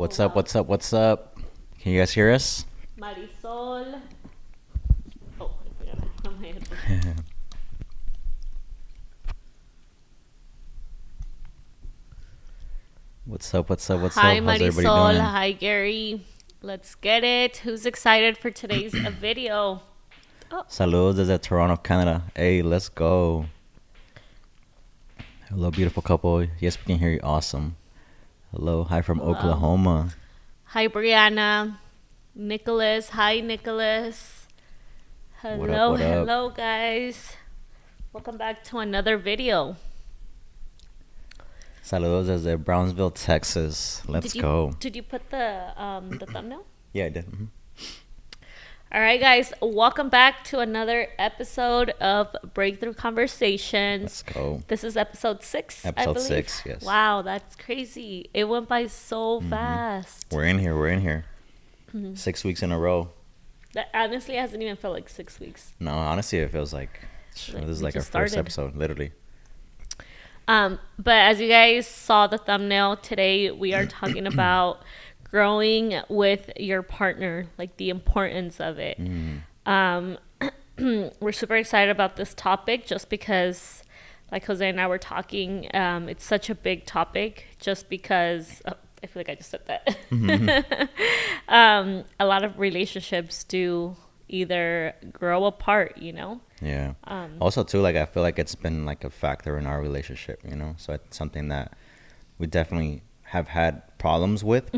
What's up? What's up? What's up? Can you guys hear us? Marisol. Oh, I forgot to put my headphones. What's up? What's up? What's Hi, up? How's everybody Marisol. doing? Hi, Gary. Let's get it. Who's excited for today's video? Saludos desde Toronto, Canada. Hey, let's go. Hello, beautiful couple. Yes, we can hear you. Awesome. Hello. Hi from Hello. Oklahoma. Hi, Brianna. Nicholas. Hi, Nicholas. Hello, what up? hello, guys. Welcome back to another video. Saludos desde Brownsville, Texas. Let's go. Did you put the thumbnail? Yeah, I did. All right, guys. Welcome back to another episode of Breakthrough Conversations. Let's go. This is episode 6, I Episode believe. 6, yes. Wow, that's crazy. It went by so fast. We're in here. 6 weeks in a row. That honestly hasn't even felt like 6 weeks. No, honestly, it feels like this is we like our just first started. episode, literally. But as you guys saw the thumbnail, today we are talking about growing with your partner, like the importance of it. We're super excited about this topic just because, like Jose and I were talking, it's such a big topic just because, I feel like I just said that. A lot of relationships do either grow apart, you know? Yeah. Also, too, like I feel like it's been like a factor in our relationship, you know. So it's something that we definitely have had problems with,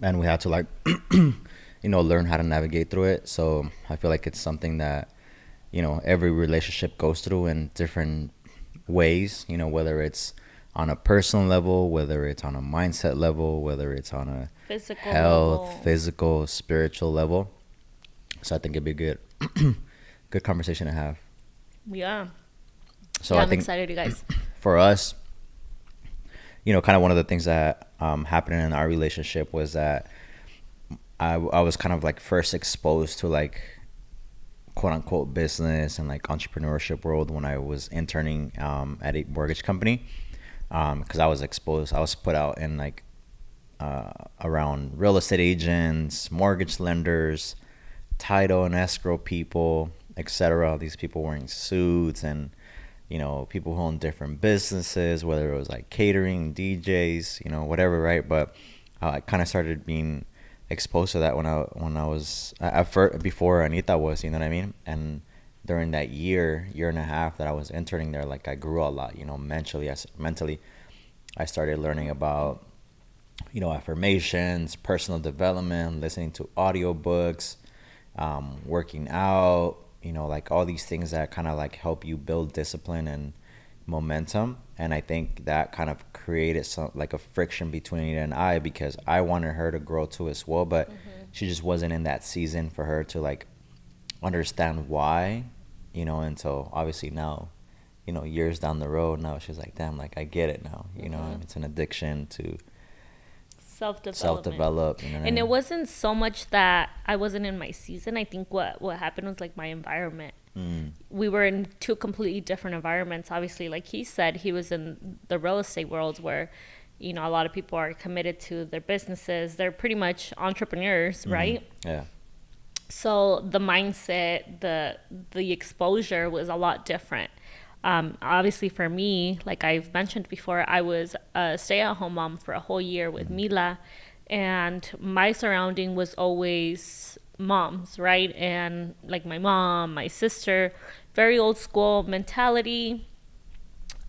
and we had to like, learn how to navigate through it. So I feel like it's something that, every relationship goes through in different ways. You know, whether it's on a personal level, whether it's on a mindset level, whether it's on a Physical health, level. physical, spiritual level. So I think it'd be good. Good conversation to have. Yeah. So yeah, I I'm think excited, you guys. for us, kind of one of the things that happened in our relationship was that I was kind of like first exposed to like quote unquote business and like entrepreneurship world when I was interning at a mortgage company, because I was put out in like around real estate agents, mortgage lenders, title and escrow people, etc. These people wearing suits and people who own different businesses, whether it was like catering, DJs, whatever, right? But I kind of started being exposed to that when I was at first, before Anita was, you know what I mean? And during that year and a half that I was interning there, like I grew a lot, mentally. I started learning about affirmations, personal development, listening to audiobooks, working out, like all these things that kind of like help you build discipline and momentum. And I think that kind of created some like a friction between Anita and I, because I wanted her to grow too as well, but she just wasn't in that season for her to like understand why, until obviously now, years down the road, now she's like, damn, like I get it now, and it's an addiction to self-develop, you know what I And mean? it wasn't so much that I wasn't in my season. I think what happened was like my environment. We were in two completely different environments. Obviously, like he said, he was in the real estate world where, a lot of people are committed to their businesses. They're pretty much entrepreneurs, right? Yeah. So the mindset, the exposure was a lot different. Obviously for me, like I've mentioned before, I was a stay-at-home mom for a whole year with Mila, and my surrounding was always moms, right? And like my mom, my sister, very old school mentality.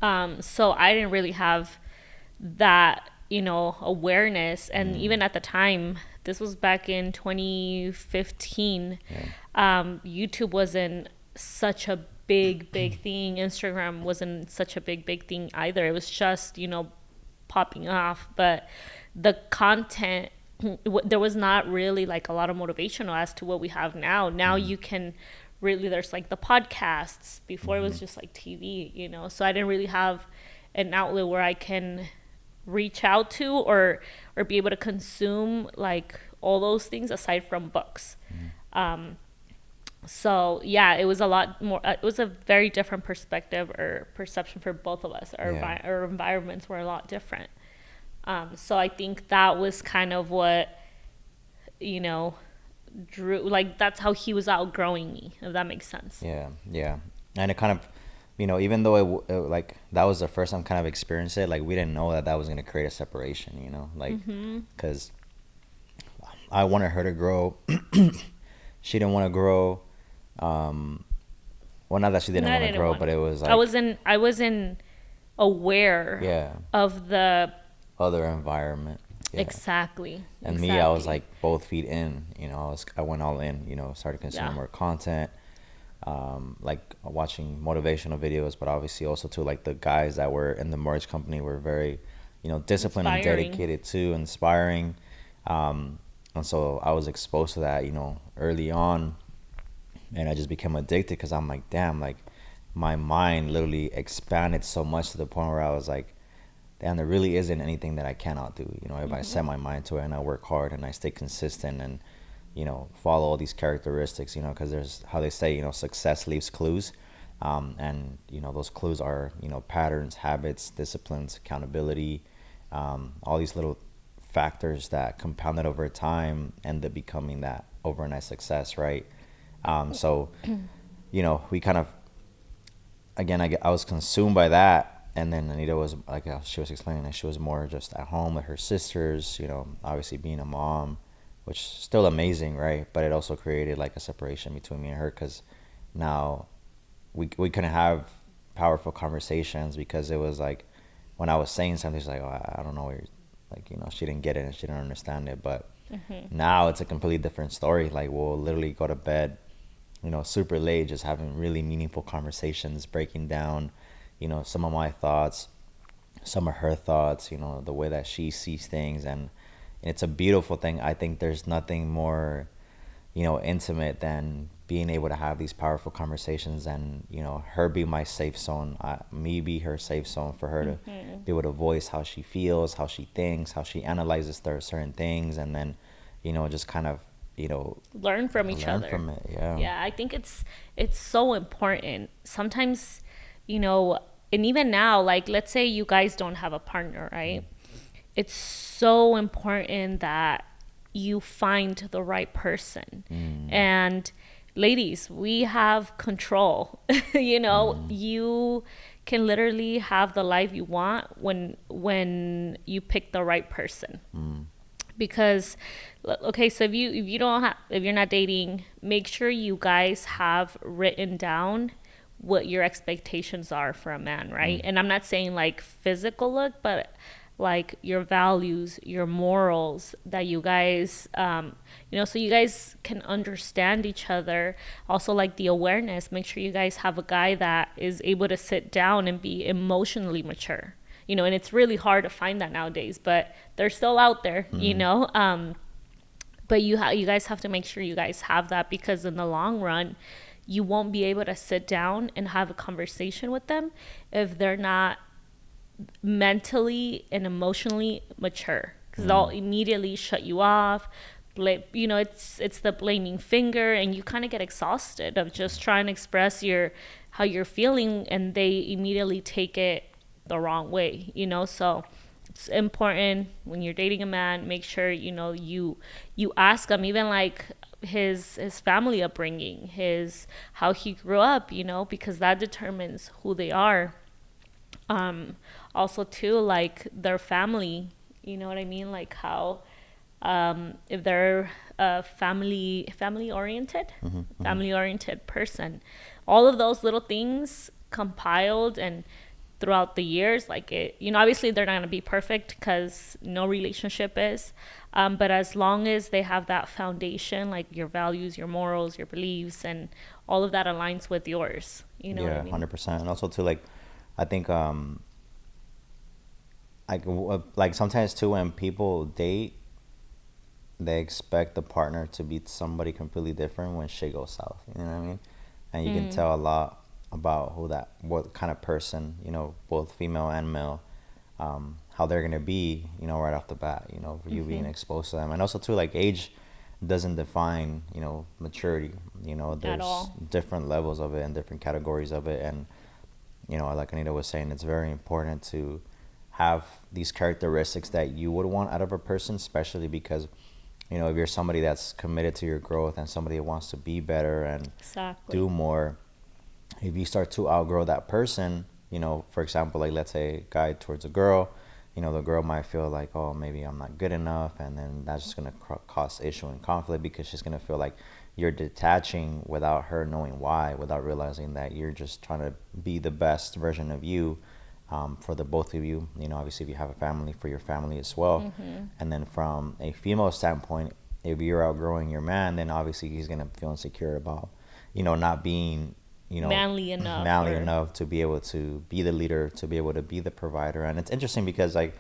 So I didn't really have that, awareness. And even at the time, this was back in 2015, YouTube wasn't such a big thing. Instagram wasn't such a big thing either. It was just, popping off. But the content, there was not really like a lot of motivational as to what we have now. Now you can really, there's like the podcasts. Before it was just like TV, so I didn't really have an outlet where I can reach out to or be able to consume like all those things aside from books. So yeah, it was a lot more, it was a very different perspective or perception for both of us. Our environments were a lot different. So I think that was kind of what, you know, drew, like, that's how he was outgrowing me, if that makes sense. Yeah, yeah, and it kind of, even though like that was the first time kind of experienced it, like we didn't know that that was gonna create a separation, like because I wanted her to grow, she didn't want to grow. Um, well, not that she didn't I want to didn't grow, want but to. it was like, I wasn't aware yeah, of the other environment, yeah. exactly, And me, I was exactly. like both feet in, I went all in, started consuming Yeah, more content, like watching motivational videos, but obviously also too, like the guys that were in the mortgage company were very, disciplined and inspiring. dedicated to inspiring. And so I was exposed to that, early on, and I just became addicted because I'm like, damn, like my mind literally expanded so much to the point where I was like, damn, there really isn't anything that I cannot do. If I set my mind to it and I work hard and I stay consistent and, follow all these characteristics, because there's how they say, success leaves clues. And, those clues are, patterns, habits, disciplines, accountability, all these little factors that compounded over time end up becoming that overnight success, right? So, we kind of, again, I was consumed by that. And then Anita was like, she was explaining that she was more just at home with her sisters, obviously being a mom, which is still amazing, right? But it also created like a separation between me and her because now we couldn't have powerful conversations because it was like when I was saying something, she's like, oh, I don't know what you're, like, she didn't get it and she didn't understand it. But now it's a completely different story. Like we'll literally go to bed, super late, just having really meaningful conversations, breaking down, some of my thoughts, some of her thoughts, the way that she sees things. And it's a beautiful thing. I think there's nothing more, intimate than being able to have these powerful conversations and, her be my safe zone, me be her safe zone for her to be able to voice how she feels, how she thinks, how she analyzes certain things. And then, just kind of, Learn from each learn other. from it. Yeah. Yeah, I think it's so important. Sometimes, you know, and even now, like let's say you guys don't have a partner, right? It's so important that you find the right person. And ladies, we have control. You can literally have the life you want when you pick the right person. Because okay, so if you're not dating, make sure you guys have written down what your expectations are for a man, right? And I'm not saying like physical look, but like your values, your morals, that you guys so you guys can understand each other. Also, like the awareness, make sure you guys have a guy that is able to sit down and be emotionally mature. And it's really hard to find that nowadays, but they're still out there. But you guys have to make sure you guys have that, because in the long run, you won't be able to sit down and have a conversation with them if they're not mentally and emotionally mature, because they'll immediately shut you off. It's the blaming finger, and you kind of get exhausted of just trying to express how you're feeling, and they immediately take it the wrong way. So it's important when you're dating a man, make sure you ask him, even like his family upbringing, his how he grew up, because that determines who they are. Also too, like their family, you know what I mean, like how if they're a family oriented person, all of those little things compiled and throughout the years, like obviously they're not going to be perfect, because no relationship is, but as long as they have that foundation, like your values, your morals, your beliefs, and all of that aligns with yours, you know what Yeah, I mean? 100%. And also too, like I think like sometimes too when people date, they expect the partner to be somebody completely different when shit goes south. You know what I mean? And you can tell a lot about what kind of person, both female and male, how they're gonna be, right off the bat. For you being exposed to them, and also too, like age doesn't define, maturity. At There's all. different levels of it and different categories of it, and like Anita was saying, it's very important to have these characteristics that you would want out of a person, especially because, if you're somebody that's committed to your growth and somebody that wants to be better and do Exactly. more, if you start to outgrow that person, for example, like let's say a guy towards a girl, the girl might feel like, oh, maybe I'm not good enough, and then that's just gonna cause issue and conflict because she's gonna feel like you're detaching without her knowing why, without realizing that you're just trying to be the best version of you, for the both of you. Obviously, if you have a family, for your family as well. Hmm. And then from a female standpoint, if you're outgrowing your man, then obviously he's gonna feel insecure about, not being, you know, Manly enough, manly or enough to be able to be the leader, to be able to be the provider. And it's interesting because, like,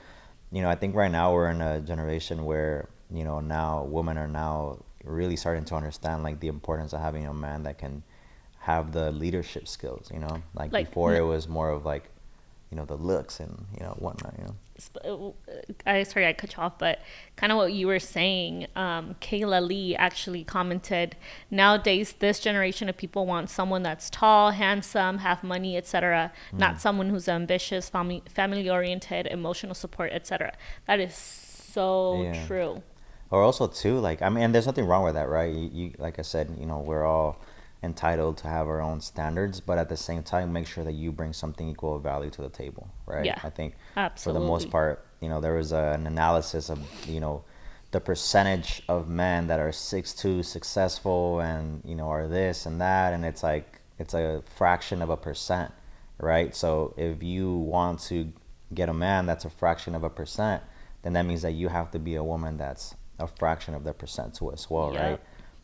I think right now we're in a generation where, now women are now really starting to understand like the importance of having a man that can have the leadership skills. Like like before it was more of like, the looks and whatnot. I sorry I cut you off, but kind of what you were saying. Kayla Lee actually commented, nowadays this generation of people want someone that's tall, handsome, have money, etc., not someone who's ambitious, family oriented, emotional support, etc. That is so Yeah. true. Or also too, like, I mean, and there's nothing wrong with that, right? You like I said, we're all entitled to have our own standards, but at the same time, make sure that you bring something equal of value to the table, right? Yeah, I think for the most absolutely. part, there was an analysis of, the percentage of men that are 6'2", successful, and are this and that, and it's like it's a fraction of a percent, right? So if you want to get a man that's a fraction of a percent, then that means that you have to be a woman that's a fraction of the percent too as well, right?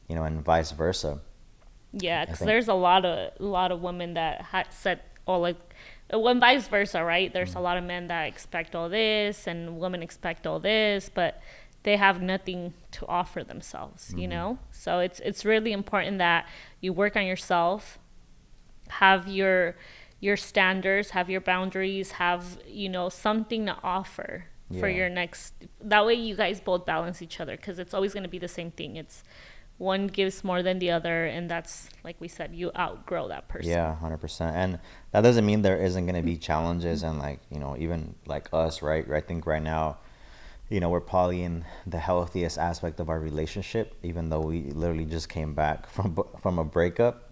Yep. And vice versa. Yeah, I because think. there's a lot of women that said, oh, like, when vice versa, right? There's a lot of men that expect all this, and women expect all this, but they have nothing to offer themselves, you Hmm. know. So it's really important that you work on yourself, have your standards, have your boundaries, have something to offer for Yeah. your next. That way, you guys both balance each other, because it's always going to be the same thing. It's one gives more than the other, and that's, like we said, you outgrow that person. Yeah, 100%. And that doesn't mean there isn't going to be challenges and, like, even like us, right? I think right now, we're probably in the healthiest aspect of our relationship, even though we literally just came back from a breakup,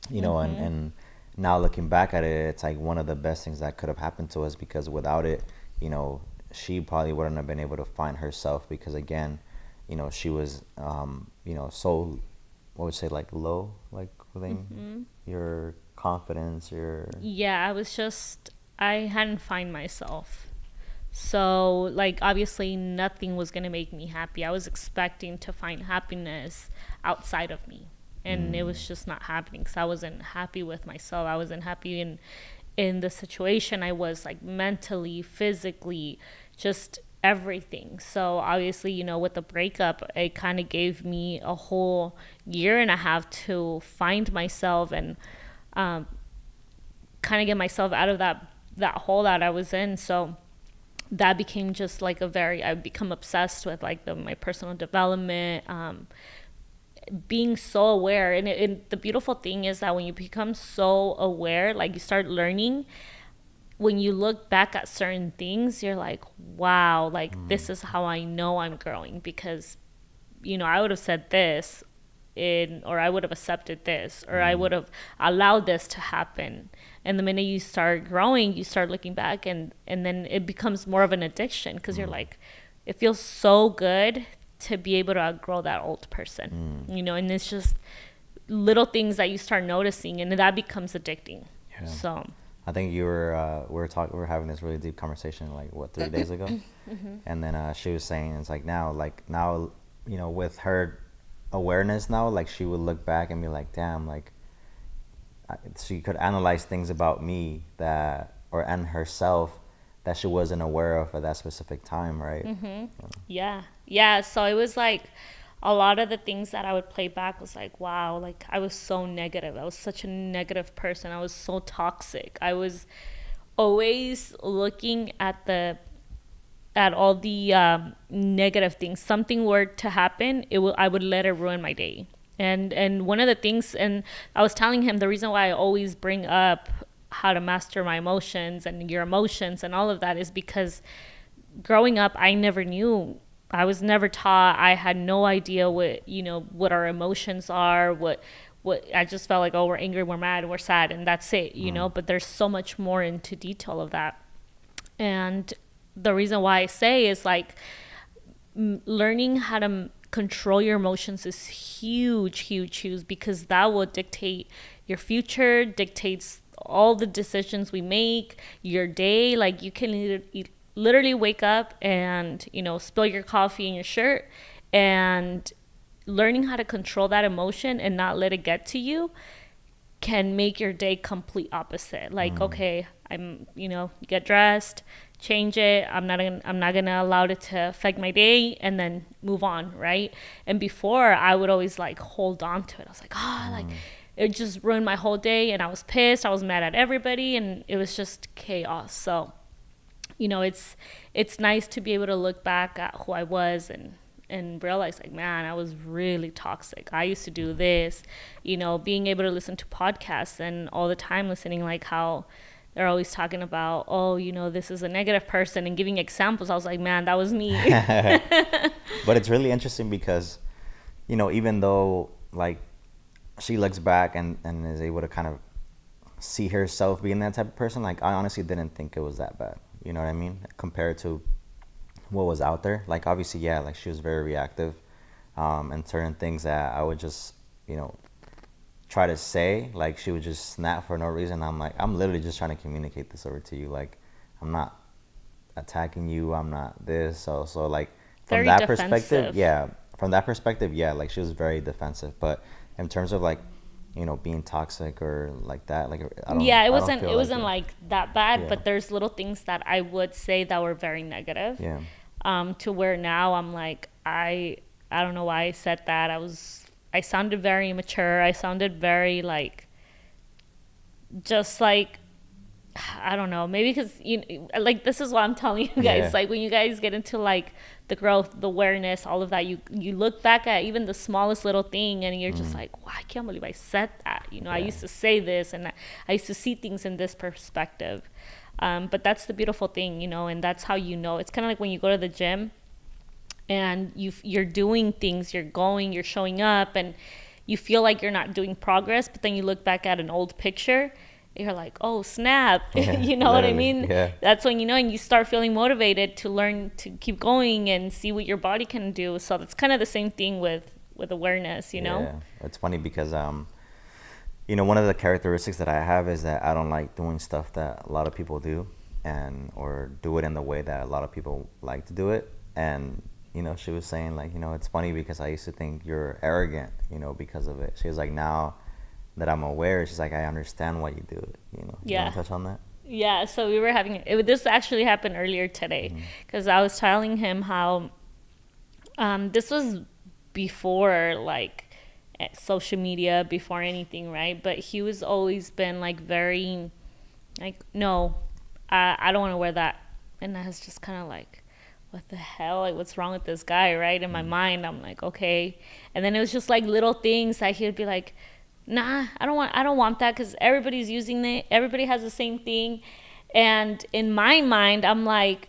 Hmm. and now looking back at it, it's like one of the best things that could have happened to us, because without it, you know, she probably wouldn't have been able to find herself, because again, she was, so, what would you say, like low, like within Hmm. your confidence, your, Yeah, I hadn't find myself. So, like, obviously, nothing was going to make me happy. I was expecting to find happiness outside of me. And it mm, was just not happening, because I wasn't happy with myself. I wasn't happy in the situation I was, like, mentally, physically, just everything. So, obviously, with the breakup, it kind of gave me a whole year and a half to find myself and um, kind of get myself out of that hole that I was in. So that became just like I become obsessed with like my personal development, being so aware. And the beautiful thing is that when you become so aware, like, you start learning, when you look back at certain things, you're like, wow, like, mm, this is how I know I'm growing, because I would have said this or I would have accepted this, or I mm, would have allowed this to happen. And the minute you start growing, you start looking back, and then it becomes more of an addiction, because you're mm, like, it feels so good to be able to outgrow that old person, mm. and it's just little things that you start noticing, and that becomes addicting. Yeah. So, I think we were having this really deep conversation like what 3 days ago, and then she was saying it's like now, with her awareness now, like she would look back and be like, damn, like she could analyze things about me that, or and herself, that she wasn't aware of at that specific time, right? yeah. Yeah. So it was like a lot of the things that I would play back was like, wow, like, I was so negative. I was such a negative person. I was so toxic. I was always looking at all the negative things. Something were to happen, I would let it ruin my day. And one of the things, and I was telling him, the reason why I always bring up how to master my emotions and your emotions and all of that is because growing up, I never knew. I was never taught. I had no idea what, what our emotions are, what I just felt like, oh, we're angry, we're mad, we're sad, and that's it. But there's so much more into detail of that. And the reason why I say is like learning how to control your emotions is huge, huge, huge, because that will dictate your future, dictates all the decisions we make, your day. Like you can literally wake up and, spill your coffee in your shirt, and learning how to control that emotion and not let it get to you can make your day complete opposite. Like, okay, I'm, get dressed, change it. I'm not gonna allow it to affect my day, and then move on, right? And before, I would always like hold on to it. I was like, like it just ruined my whole day, and I was pissed. I was mad at everybody, and it was just chaos. So, it's nice to be able to look back at who I was and realize like, man, I was really toxic. I used to do this, being able to listen to podcasts and all the time listening, like how they're always talking about, oh, this is a negative person and giving examples. I was like, man, that was me. But it's really interesting because, even though like she looks back and is able to kind of see herself being that type of person, like I honestly didn't think it was that bad. You know what I mean? Compared to what was out there. Like obviously, yeah, like she was very reactive, and certain things that I would just, try to say, like she would just snap for no reason. I'm like, I'm literally just trying to communicate this over to you. Like I'm not attacking you. I'm not this. So like from Very that defensive. perspective, yeah. From that perspective, yeah, like she was very defensive. But in terms of like, being toxic or like that, like I don't. Yeah, I it don't wasn't feel it wasn't it. like that bad, Yeah. but there's little things that I would say that were very negative. Yeah. To where now I'm like, I don't know why I said that. I sounded very immature. I sounded very like, just like, I don't know, maybe because like this is what I'm telling you guys. Yeah. Like when you guys get into like the growth, the awareness, all of that, you look back at even the smallest little thing, and you're just like, wow, I can't believe I said that. I Yeah. used to say this, and I used to see things in this perspective. But that's the beautiful thing, and that's how it's kind of like when you go to the gym and you're doing things, you're showing up, and you feel like you're not doing progress, but then you look back at an old picture, you're like, oh snap. Yeah, You know what I literally, mean? yeah. That's when and you start feeling motivated to learn to keep going and see what your body can do. So that's kind of the same thing with awareness. Yeah, it's funny because one of the characteristics that I have is that I don't like doing stuff that a lot of people do, and or do it in the way that a lot of people like to do it. And she was saying like, it's funny because I used to think you're arrogant, because of it. She was like, now that I'm aware, she's like, I understand why you do it. You want Yeah. to touch on that? Yeah, so we were having this actually happened earlier today, because I was telling him how this was before like social media, before anything, right? But he was always been like very like, no, I don't want to wear that. And I was just kind of like, what the hell? Like, what's wrong with this guy, right? In my mind, I'm like, okay. And then it was just like little things that he would be like, nah, I don't want that, because everybody's using it. Everybody has the same thing. And in my mind, I'm like,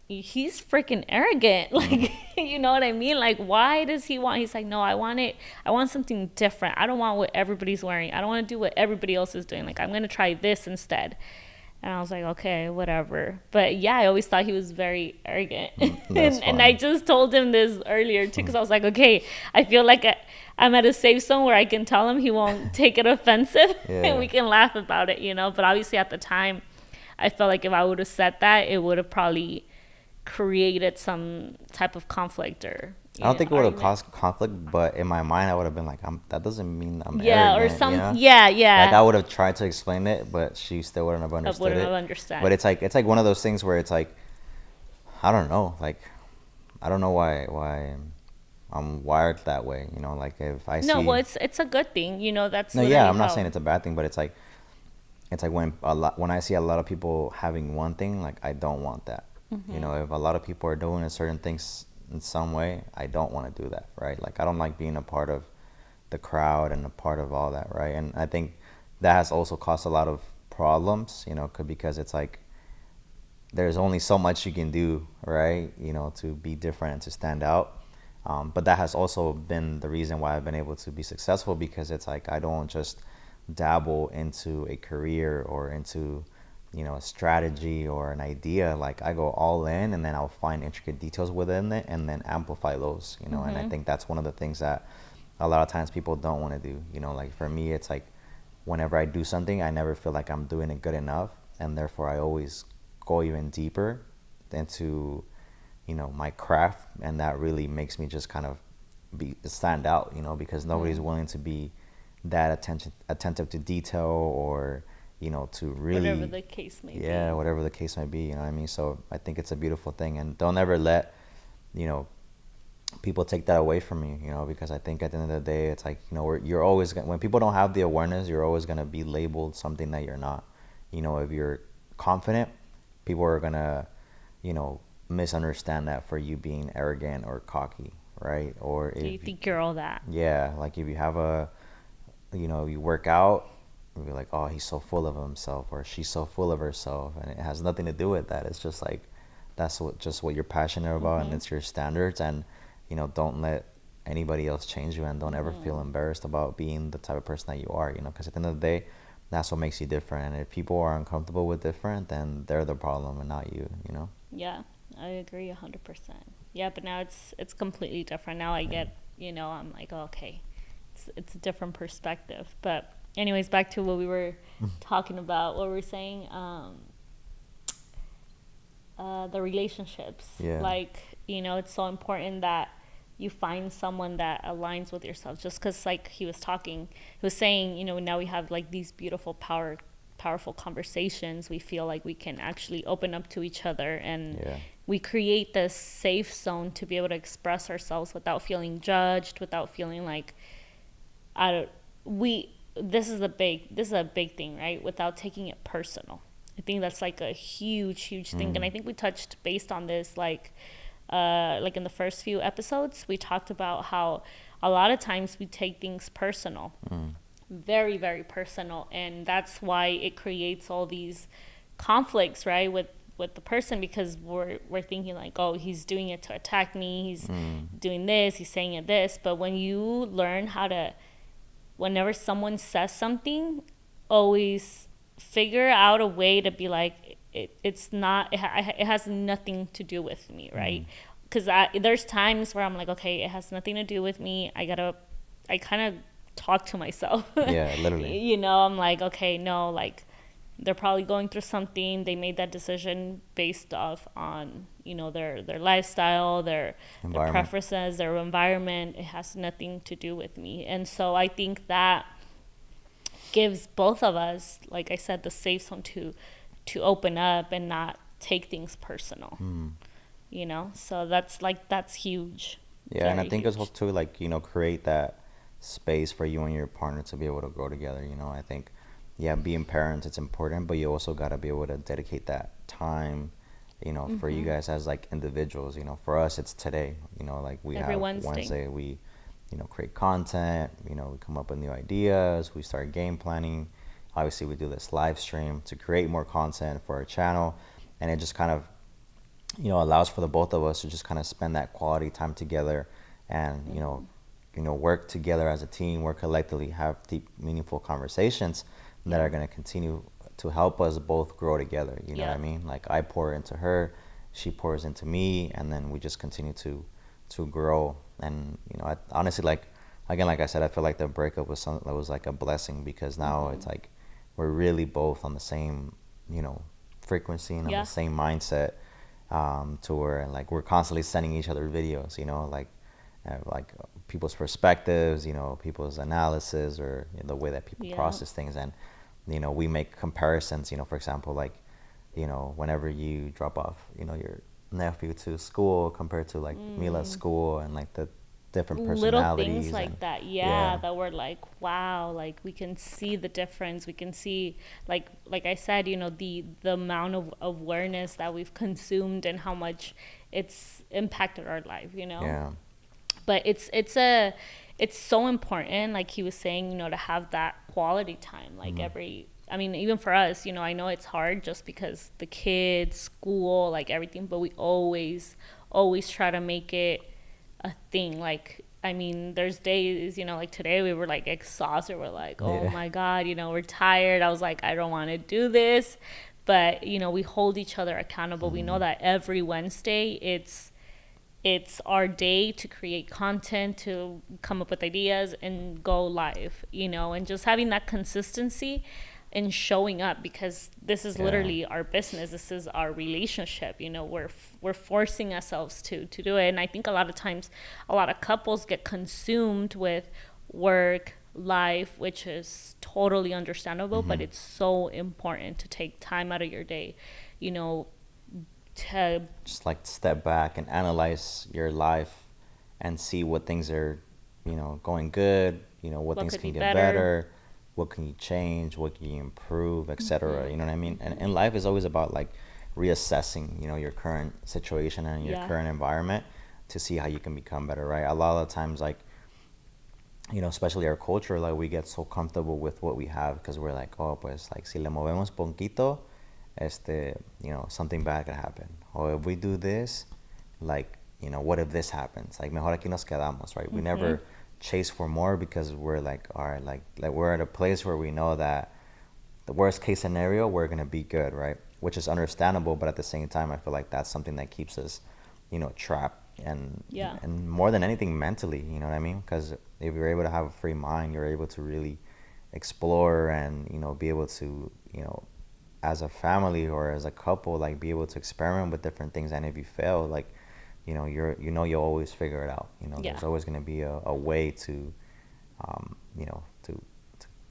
he's freaking arrogant. Like, you know what I mean? Like, why does he want? He's like, no, I want something different. I don't want what everybody's wearing. I don't want to do what everybody else is doing. Like, I'm gonna try this instead. And I was like, okay, whatever. But yeah, I always thought he was very arrogant. And I just told him this earlier too, because I was like, okay, I feel like I'm at a safe zone where I can tell him, he won't take it offensive, and we can laugh about it, But obviously at the time, I felt like if I would have said that, it would have probably created some type of conflict or I don't think it would have argument. caused conflict, but in my mind, I would have been like, that doesn't mean I'm Yeah, or arrogant, some, yeah. Like I would have tried to explain it, but she still wouldn't have I understood wouldn't it. have understood. But it's like one of those things where it's like, I don't know, like I don't know why I'm wired that way. Like if I see. No, well, it's a good thing, That's No, literally yeah, I'm not how- saying it's a bad thing, but it's like when I see a lot of people having one thing, like I don't want that. If a lot of people are doing a certain things in some way, I don't want to do that, right? Like I don't like being a part of the crowd and a part of all that, right? And I think that has also caused a lot of problems, because it's like there's only so much you can do, right? To be different and to stand out. But that has also been the reason why I've been able to be successful, because it's like I don't just dabble into a career or into a strategy or an idea. Like I go all in, and then I'll find intricate details within it and then amplify those. And I think that's one of the things that a lot of times people don't want to do. Like for me, it's like whenever I do something, I never feel like I'm doing it good enough, and therefore I always go even deeper into my craft, and that really makes me just kind of be stand out, because nobody's willing to be that attentive to detail, or to really, whatever the case may be. yeah, whatever the case may be, you know what I mean? So I think it's a beautiful thing, and don't ever let you know people take that away from you, because I think at the end of the day, it's like, you're always gonna, when people don't have the awareness, you're always going to be labeled something that you're not. If you're confident, people are going to, misunderstand that for you being arrogant or cocky, right? Or Do you if, think you're all that? yeah, like if you have you work out, you'll be like, oh, he's so full of himself, or she's so full of herself, and it has nothing to do with that. It's just like that's what you're passionate about, and it's your standards, and don't let anybody else change you, and don't ever feel embarrassed about being the type of person that you are, because at the end of the day, that's what makes you different. And if people are uncomfortable with different, then they're the problem and not you. Yeah, I agree 100%. Yeah, but now it's completely different. Now I get, I'm like, oh, okay, it's a different perspective. But anyways, back to what we were talking about, what we were saying, the relationships. Yeah. Like, it's so important that you find someone that aligns with yourself. Just because, like he was saying, now we have like these beautiful, powerful conversations. We feel like we can actually open up to each other, and Yeah. we create this safe zone to be able to express ourselves without feeling judged, without feeling like this is a big thing, right? Without taking it personal. I think that's like a huge thing. And I think we touched based on this like in the first few episodes. We talked about how a lot of times we take things personal, very, very personal, and that's why it creates all these conflicts, right, with the person, because we're thinking like, oh, he's doing it to attack me, he's doing this, he's saying it this. But when you learn how to, whenever someone says something, always figure out a way to be like, it has nothing to do with me, right? Because there's times where I'm like, okay, it has nothing to do with me. I kind of talk to myself. Yeah, literally. I'm like, okay, no, like they're probably going through something. They made that decision based off on their lifestyle, their preferences, their environment. It has nothing to do with me. And so I think that gives both of us, like I said, the safe zone to open up and not take things personal. So that's huge. Yeah, and I think it's huge. also too, like, create that space for you and your partner to be able to grow together. I think, yeah, being parents, it's important, but you also got to be able to dedicate that time, for you guys as like individuals. For us, it's today, like we Every have Wednesday. we, create content, we come up with new ideas, we start game planning. Obviously, we do this live stream to create more content for our channel, and it just kind of, allows for the both of us to just kind of spend that quality time together, and work together as a team, work collectively, have deep, meaningful conversations that are going to continue to help us both grow together. You know what I mean? Like I pour into her, she pours into me, and then we just continue to grow. And I, honestly, like again, like I said, I feel like the breakup was something that was like a blessing, because now it's like we're really both on the same frequency and on the same mindset, to where like we're constantly sending each other videos, like people's perspectives, people's analysis, or the way that people process things. And we make comparisons, for example, like whenever you drop off your nephew to school compared to like Mila's school, and like the different personalities, little things like that, that we're like, wow, like we can see the difference. We can see, like I said, the amount of awareness that we've consumed and how much it's impacted our life, but it's so important, like he was saying, to have that quality time, like I mean, even for us, I know it's hard just because the kids, school, like everything, but we always try to make it a thing. Like, I mean, there's days, like today we were like exhausted. We're like, oh Yeah. my God, we're tired. I was like, I don't want to do this. But, we hold each other accountable. We know that every Wednesday it's our day to create content, to come up with ideas and go live, and just having that consistency and showing up, because this is Yeah. literally our business. This is our relationship. We're forcing ourselves to do it. And I think a lot of times, a lot of couples get consumed with work, life, which is totally understandable, but it's so important to take time out of your day, you know, to Just like step back and analyze your life and see what things are, going good, what what things could be can get better. better, what can you change, what can you improve, etc. You know what I mean? And life is always about like reassessing, your current situation and your Yeah. current environment to see how you can become better, right? A lot of times, like, especially our culture, like we get so comfortable with what we have because we're like, oh, pues, like, si le movemos poquito, something bad could happen. Or if we do this, like, what if this happens? Like, mejor aquí nos quedamos, right? We never chase for more because we're like, all right, like we're at a place where we know that the worst case scenario, we're gonna be good, right? Which is understandable, but at the same time, I feel like that's something that keeps us, trapped and Yeah. and more than anything mentally, you know what I mean? Because if you're able to have a free mind, you're able to really explore and be able to as a family or as a couple, like be able to experiment with different things. And if you fail, like you'll always figure it out. Yeah. There's always gonna be a way to um, you know to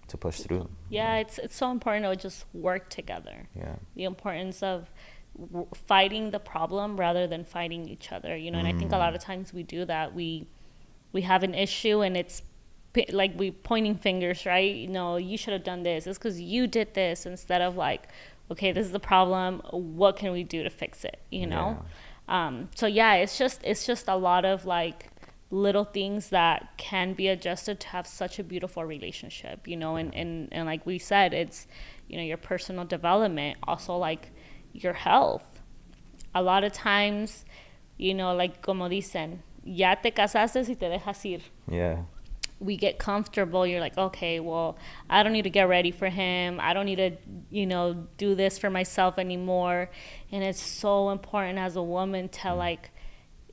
to push through. Yeah, it's so important to just work together. Yeah. The importance of fighting the problem rather than fighting each other, and I think a lot of times we do that. We have an issue and it's like we pointing fingers, right? No, you should have done this. It's because you did this, instead of like, okay, this is the problem. What can we do to fix it? Yeah. So yeah, it's just a lot of like little things that can be adjusted to have such a beautiful relationship, and like we said, it's your personal development, also like your health. A lot of times, like como dicen, ya te casaste y te dejas ir. Yeah. We get comfortable. You're like, okay, well, I don't need to get ready for him. I don't need to, do this for myself anymore. And it's so important as a woman to like,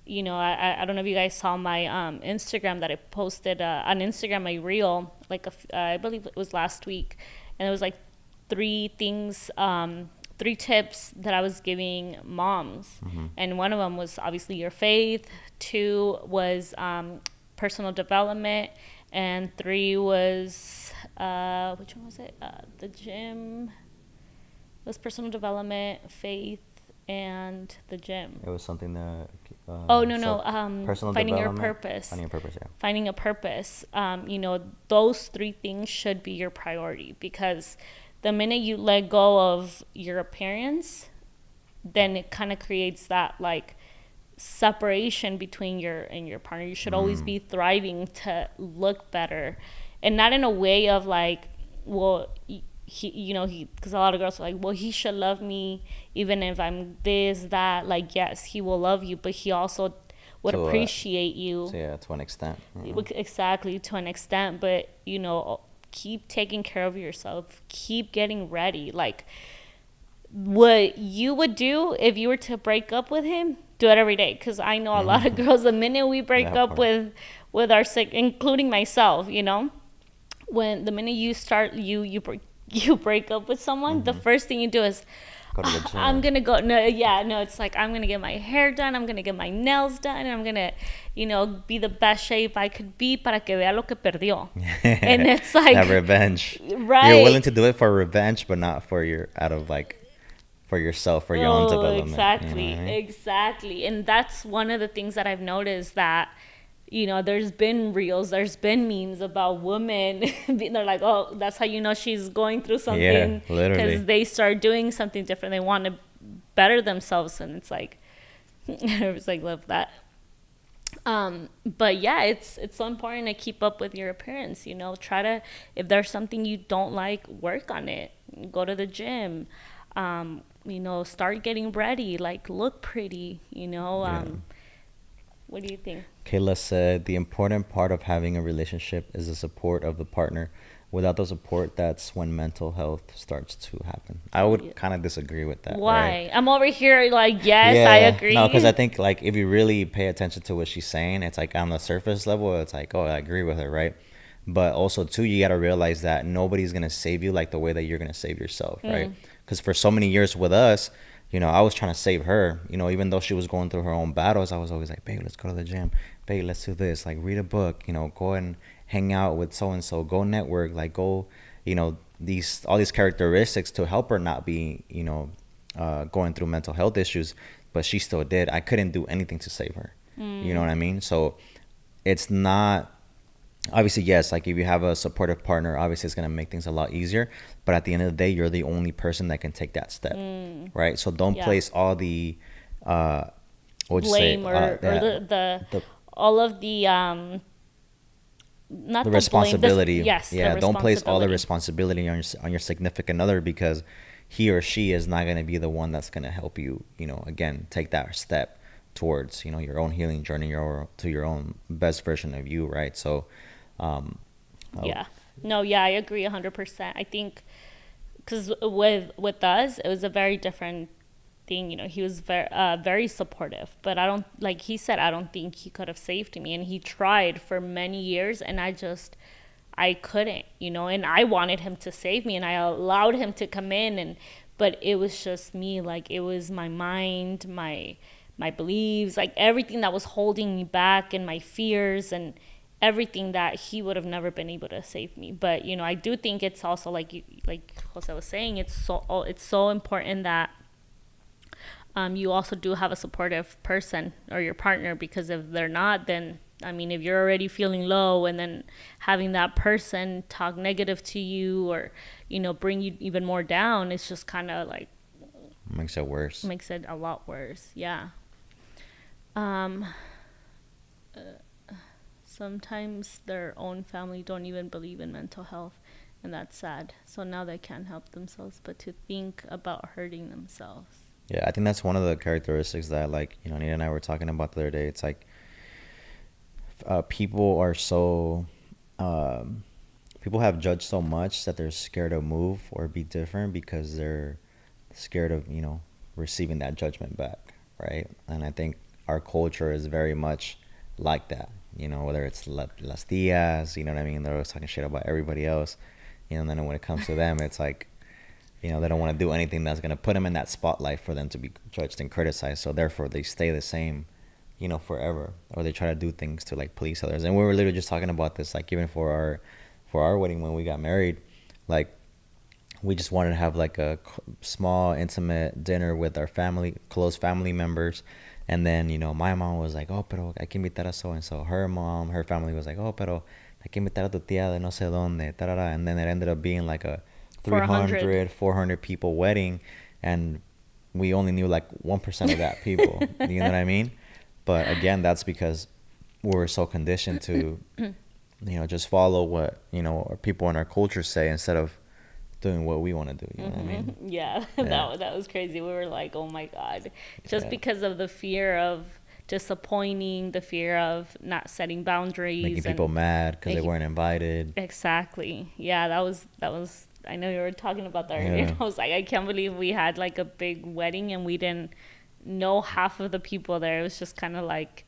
I don't know if you guys saw my Instagram that I posted on Instagram, my reel, like I believe it was last week, and it was like three things, 3 tips that I was giving moms, and one of them was obviously your faith. 2 was personal development, and 3 was which one was it? The gym. It was personal development, faith, and the gym. It was something that Oh no, personal finding your development, purpose. finding your purpose. Yeah. Finding a purpose. Those 3 things should be your priority, because the minute you let go of your appearance, then it kind of creates that like separation between your partner. You should always be thriving to look better, and not in a way of like, well, he because a lot of girls are like, well, he should love me even if I'm this, that. Like, yes, he will love you, but he also would To, appreciate you. So yeah, to an extent. Exactly, to an extent. But keep taking care of yourself, keep getting ready. Like, what you would do if you were to break up with him, do it every day. Because I know a lot of girls, the minute we break That up part. with our sick, including myself, when the minute you start you break up with someone, the first thing you do is, Go to the gym. I'm gonna go. No, yeah, no. It's like, I'm gonna get my hair done. I'm gonna get my nails done, and I'm gonna, be the best shape I could be para que vea lo que perdió. And it's like, that revenge. right? You're willing to do it for revenge, but not for for yourself, for your own development. Exactly, You know what I mean? exactly. And that's one of the things that I've noticed, that there's been reels, there's been memes about women. They're like, oh, that's how she's going through something. Yeah, literally. Because they start doing something different. They want to better themselves, and it's like, I was like, love that. But yeah, it's so important to keep up with your appearance. Try to, if there's something you don't like, work on it. go to the gym, start getting ready, like look pretty, Yeah. what do you think? Kayla said the important part of having a relationship is the support of the partner. Without the support, that's when mental health starts to happen. I would Yeah. kind of disagree with that, right? Why? I'm over here like, yes, I Yeah, no, because I agree. think like if you really pay attention to what she's saying, it's like on the surface level, it's like, oh, I agree with her, right? But also too, you got to realize that nobody's gonna save you like the way that you're gonna save yourself, right? Mm, Because for so many years with us, I was trying to save her. Even though she was going through her own battles, I was always like, babe, let's go to the gym. Babe, let's do this. Like, read a book. Go and hang out with so and so. Go network. Like, go. These all these characteristics to help her not be, going through mental health issues, but she still did. I couldn't do anything to save her. You know mm, what I mean? So it's not obviously, yes, like if you have a supportive partner, obviously it's going to make things a lot easier, but at the end of the day, you're the only person that can take that step, mm, right? So don't yeah. place all the uh what would you say, Blame or the the all of the not the blame, this, responsibility. yes, the Yeah, don't place all the responsibility. responsibility on your significant other, because he or she is not going to be the one that's going to help you, again, take that step towards, your own healing journey, your own best version of you, right? So um oh, Yeah. No, yeah, I agree 100%. I think because with us, it was a very different thing. He was very supportive, but I don't, like he said, I don't think he could have saved me, and he tried for many years, and I couldn't, and I wanted him to save me, and I allowed him to come in, but it was just me. Like, it was my mind, my beliefs, like everything that was holding me back, and my fears, and everything that he would have never been able to save me. But I do think it's also like Jose was saying, it's so important that you also do have a supportive person or your partner, because if they're not, then I mean, if you're already feeling low and then having that person talk negative to you, or bring you even more down, it's just kind of like makes it worse. makes it a lot worse. Yeah. um Sometimes their own family don't even believe in mental health, and that's sad. So now they can't help themselves but to think about hurting themselves. Yeah, I think that's one of the characteristics that, like, Nina and I were talking about the other day. It's like people are so people have judged so much that they're scared to move or be different because they're scared of receiving that judgment back, right? And I think our culture is very much like that. Whether it's las tias, you know what I mean? They're always talking shit about everybody else. And then when it comes to them, it's like, they don't want to do anything that's going to put them in that spotlight for them to be judged and criticized. So therefore, they stay the same, forever, or they try to do things to like please others. And we were literally just talking about this, like even for our wedding when we got married, like we just wanted to have like a small intimate dinner with our family, close family members. And then my mom was like, oh, pero hay que invitar a so and so. Her family was like, oh, pero hay que invitar a tu tía de no sé dónde, tarara. And then it ended up being like a For 100. 400 people wedding, and we only knew like 1% of that people. You know what I mean? But again, that's because we were so conditioned to just follow what our people in our culture say instead of doing what we want to do. You know what I mean? Yeah. Yeah. That was crazy. We were like, oh my god, just Yeah. because of the fear of disappointing, the fear of not setting Making boundaries, people and mad because they making, weren't invited. exactly. Yeah, that was I know you were talking about that earlier. Yeah. I was like, I can't believe we had like a big wedding and we didn't know half of the people there. It was just kind of like,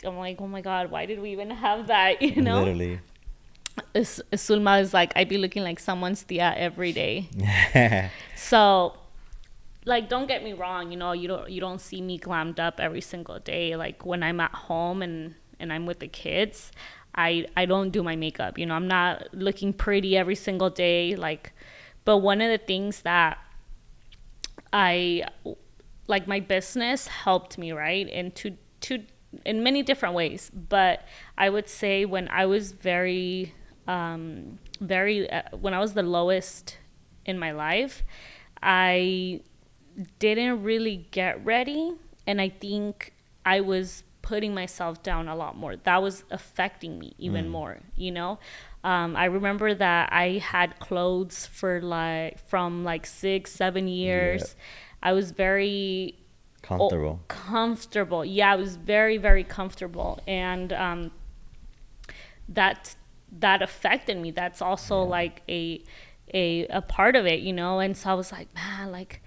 I'm like, oh my god, why did we even have that? Literally. Sulma is like, I'd be looking like someone's tia every day. So, like, don't get me wrong, you don't see me glammed up every single day. Like, when I'm at home and I'm with the kids, I don't do my makeup. I'm not looking pretty every single day. Like, but one of the things that I like, my business helped me, right, in many different ways. But I would say when I was when I was the lowest in my life, I didn't really get ready, and I think I was putting myself down a lot more. That was affecting me even more, you know? I remember that I had clothes for like from like 6, 7 years. Yeah. I was very Comfortable. comfortable. Yeah, I was very, very comfortable. And that that affected me. That's also Yeah. like a part of it, you know? And so I was like, man, like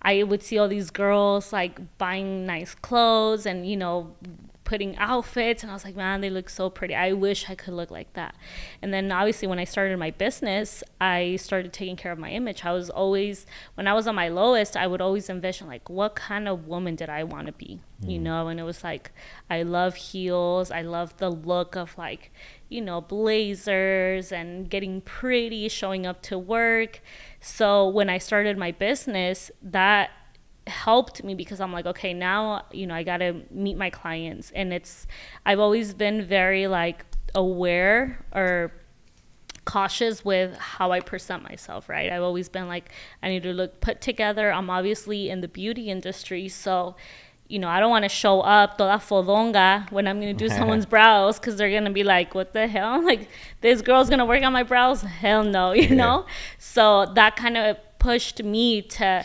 I would see all these girls like buying nice clothes and, you know, putting outfits, and I was like, man, they look so pretty. I wish I could look like that. And then obviously when I started my business, I started taking care of my image. I was always, when I was on my lowest, I would always envision like, what kind of woman did I want to be, you know? And it was like, I love heels. I love the look of like, you know, blazers and getting pretty, showing up to work. So when I started my business, that helped me because I'm like, okay, now, you know, I got to meet my clients. And I've always been very like aware or cautious with how I present myself, right? I've always been like, I need to look put together. I'm obviously in the beauty industry. So, you know, I don't want to show up toda fodonga when I'm going to do someone's brows because they're going to be like, what the hell? Like, this girl's going to work on my brows? Hell no, you know? So that kind of pushed me to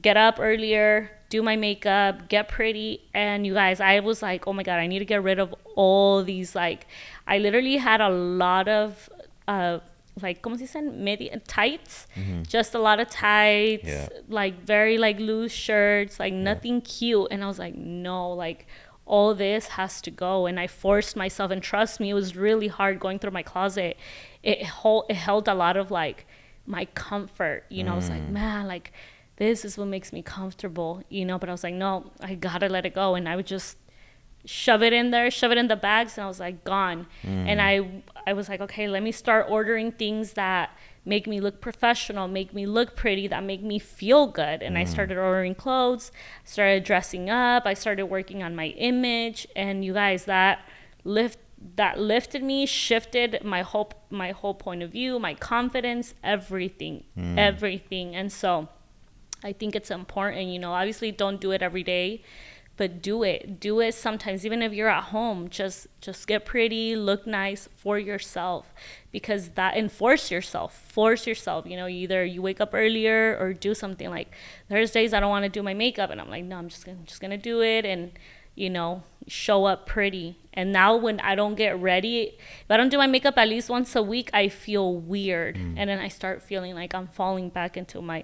get up earlier, do my makeup, get pretty. And you guys, I was like, oh my God, I need to get rid of all these. Like, I literally had a lot of, like, ¿cómo se dicen? Media tights. Just a lot of tights, Yeah. like very like loose shirts, like nothing cute. And I was like, no, like all this has to go. And I forced myself, and trust me, it was really hard going through my closet. It held a lot of like my comfort, you know. I was like, man, like this is what makes me comfortable, you know. But I was like, no, I gotta let it go. And I would just shove it in there, shove it in the bags, and I was like, gone. And I was like, okay, let me start ordering things that make me look professional, make me look pretty, that make me feel good. And I started ordering clothes, started dressing up, I started working on my image. And you guys, that lifted me, shifted my whole point of view, my confidence, everything. And so I think it's important, you know. Obviously don't do it every day, but do it sometimes, even if you're at home. Just get pretty, look nice for yourself, because that, and force yourself, you know. Either you wake up earlier or do something. Like there's days I don't want to do my makeup, and I'm like, no, I'm just gonna do it, and, you know, show up pretty. And now when I don't get ready, if I don't do my makeup at least once a week, I feel weird. And then I start feeling like I'm falling back into my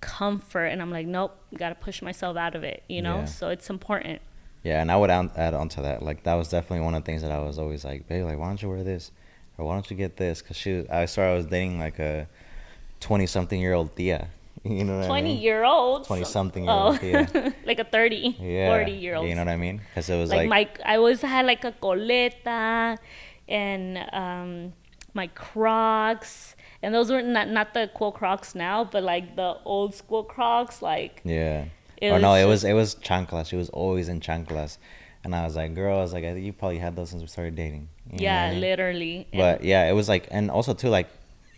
comfort, and I'm like, nope, gotta push myself out of it, you know. Yeah. So it's important. Yeah, and I would add on to that. Like that was definitely one of the things that I was always like, babe, like why don't you wear this, or why don't you get this? Because I was dating like a 20-something-year-old tia. You know what I 20 mean? year olds 20-something-year-old tia. like a 30, Yeah. 40-year-old. You know what I mean? Because it was like I always had like a coleta and my Crocs, and those were not the cool Crocs now, but like the old school Crocs, like yeah. it Or no, was it was chanclas. She was always in chanclas, and I was like, girl, I was like, I think you probably had those since we started dating. You know what yeah, I mean? literally. But yeah, it was like, and also too, like,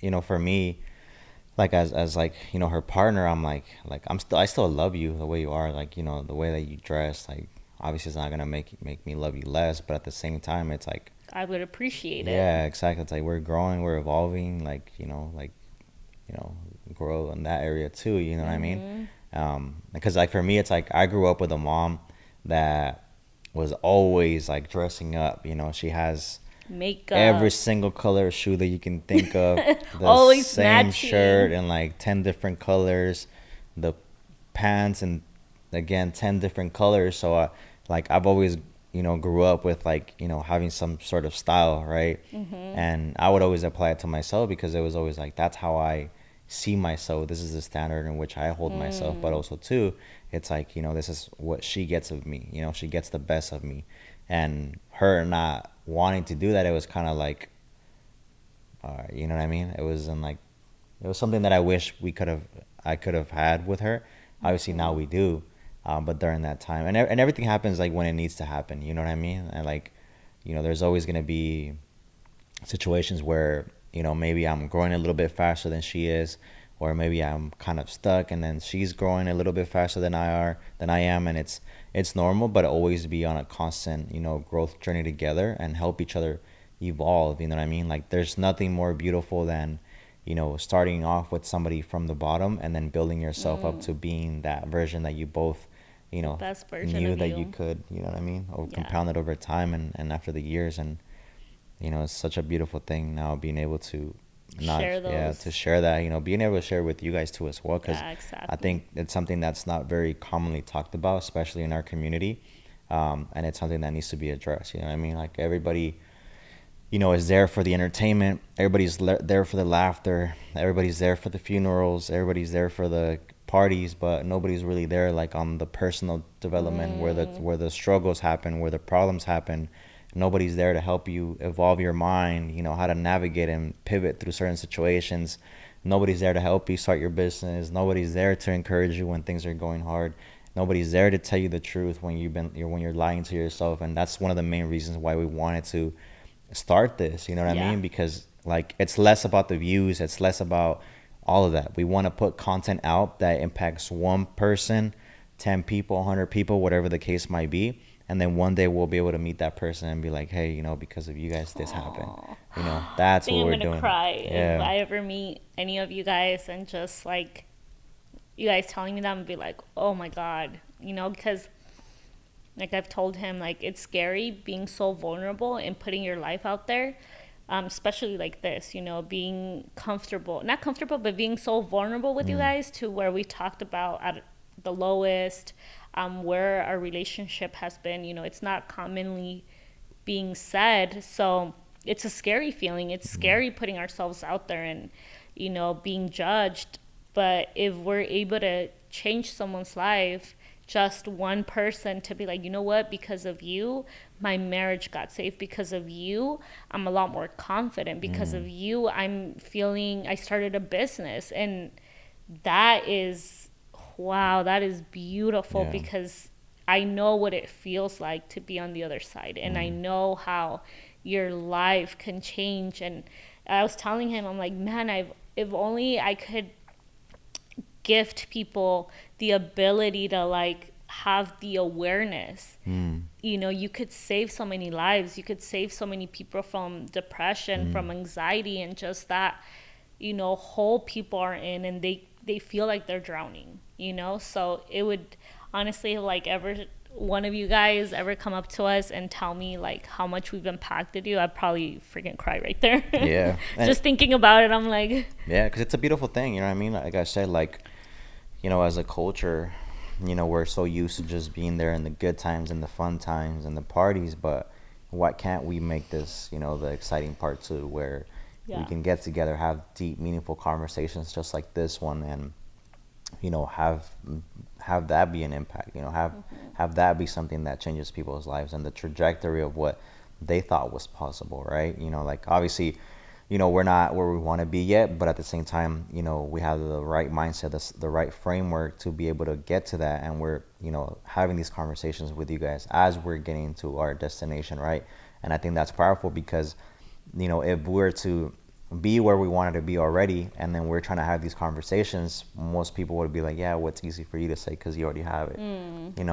you know, for me, like as like, you know, her partner, I'm like I still love you the way you are, like, you know, the way that you dress, like obviously it's not gonna make me love you less, but at the same time it's like, I would appreciate it. yeah, exactly, it's like we're growing, we're evolving, like, you know, grow in that area too, you know what I mean? Because like for me, it's like I grew up with a mom that was always like dressing up, you know. She has Makeup, every single color shoe that you can think of, the always same matching. shirt in like 10 different colors, the pants, and again 10 different colors. So like I've always, you know, grew up with like, you know, having some sort of style, right? And I would always apply it to myself because it was always like, that's how I see myself. This is the standard in which I hold myself. But also too, it's like, you know, this is what she gets of me, you know. She gets the best of me, and her not wanting to do that, it was kind of like, you know what I mean? It was something that I wish I could have had with her. Obviously now we do, but during that time, and everything happens like when it needs to happen, you know what I mean? And like, you know, there's always gonna be situations where, you know, maybe I'm growing a little bit faster than she is, or maybe I'm kind of stuck, and then she's growing a little bit faster than I am, and it's normal, but always be on a constant, growth journey together and help each other evolve. You know what I mean? Like there's nothing more beautiful than starting off with somebody from the bottom and then building yourself up to being that version that you both The best version knew of that you you. could, you know what I mean, or Yeah. compounded over time and after the years. And it's such a beautiful thing now being able to not, Share yeah, to those. share that, being able to share with you guys too as well, because Yeah, I exactly. think it's something that's not very commonly talked about, especially in our community. And it's something that needs to be addressed. You know what I mean? Like everybody, is there for the entertainment. Everybody's there for the laughter. Everybody's there for the funerals. Everybody's there for the parties, but nobody's really there like on the personal development where the struggles happen, where the problems happen. Nobody's there to help you evolve your mind, how to navigate and pivot through certain situations. Nobody's there to help you start your business. Nobody's there to encourage you when things are going hard. Nobody's there to tell you the truth when you're lying to yourself. And that's one of the main reasons why we wanted to start this, you know what I Yeah. mean? Because like it's less about the views, it's less about all of that. We want to put content out that impacts one person, 10 people, 100 people, whatever the case might be. And then one day we'll be able to meet that person and be like, hey, because of you guys, this happened. Oh, I That's think what I'm we're gonna doing. cry if Yeah. I ever meet any of you guys and just like you guys telling me that and be like, oh my god, because like I've told him, like it's scary being so vulnerable and putting your life out there, especially like this, being comfortable, not comfortable, but being so vulnerable with you Mm. guys to where we talked about at the lowest, where our relationship has been. It's not commonly being said, so it's a scary feeling. It's Mm. scary putting ourselves out there and being judged. But if we're able to change someone's life, just one person to be like, you know what, because of you, my marriage got saved. Because of you, I'm a lot more confident. Because of Mm. you, I started a business. And that is, wow, that is beautiful Yeah. because I know what it feels like to be on the other side. And I Mm. know how your life can change. And I was telling him, I'm like, man, if only I could gift people the ability to like have the awareness. Mm. You could save so many lives. You could save so many people from depression, Mm. from anxiety, and just that hole people are in, and they feel like they're drowning. So it would honestly, like, ever one of you guys ever come up to us and tell me like how much we've impacted you, I'd probably freaking cry right there. Yeah. And Just thinking about it, I'm like, yeah, because it's a beautiful thing, you know what I mean? Like I said, like, as a culture, we're so used to just being there in the good times and the fun times and the parties, but why can't we make this, the exciting part too, where we yeah. can get together, have deep, meaningful conversations just like this one, and have that be an impact, have that be something that changes people's lives and the trajectory of what they thought was possible, right? Like obviously, we're not where we want to be yet, but at the same time, we have the right mindset, the right framework to be able to get to that. And we're, having these conversations with you guys as we're getting to our destination, right? And I think that's powerful because, if we're to be where we wanted to be already, and then we're trying to have these conversations, most people would be like, yeah, what's easy for you to say because you already have it,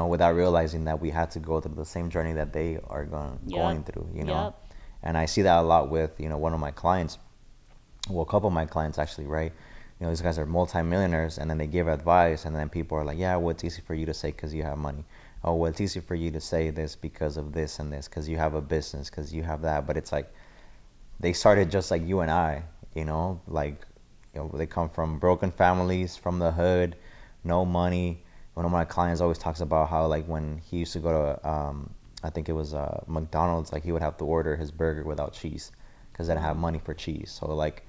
without realizing that we had to go through the same journey that they are going Yep. through. Yep. And I see that a lot with, one of my clients, well, a couple of my clients actually, right? These guys are multimillionaires, and then they give advice, and then people are like, yeah, well, it's easy for you to say because you have money. Oh, well, it's easy for you to say this because of this and this, because you have a business, because you have that. But it's like, they started just like you and I, like, they come from broken families, from the hood, no money. One of my clients always talks about how, like, when he used to go to, I think it was McDonald's, like, he would have to order his burger without cheese because they didn't have Wow. money for cheese. So, like,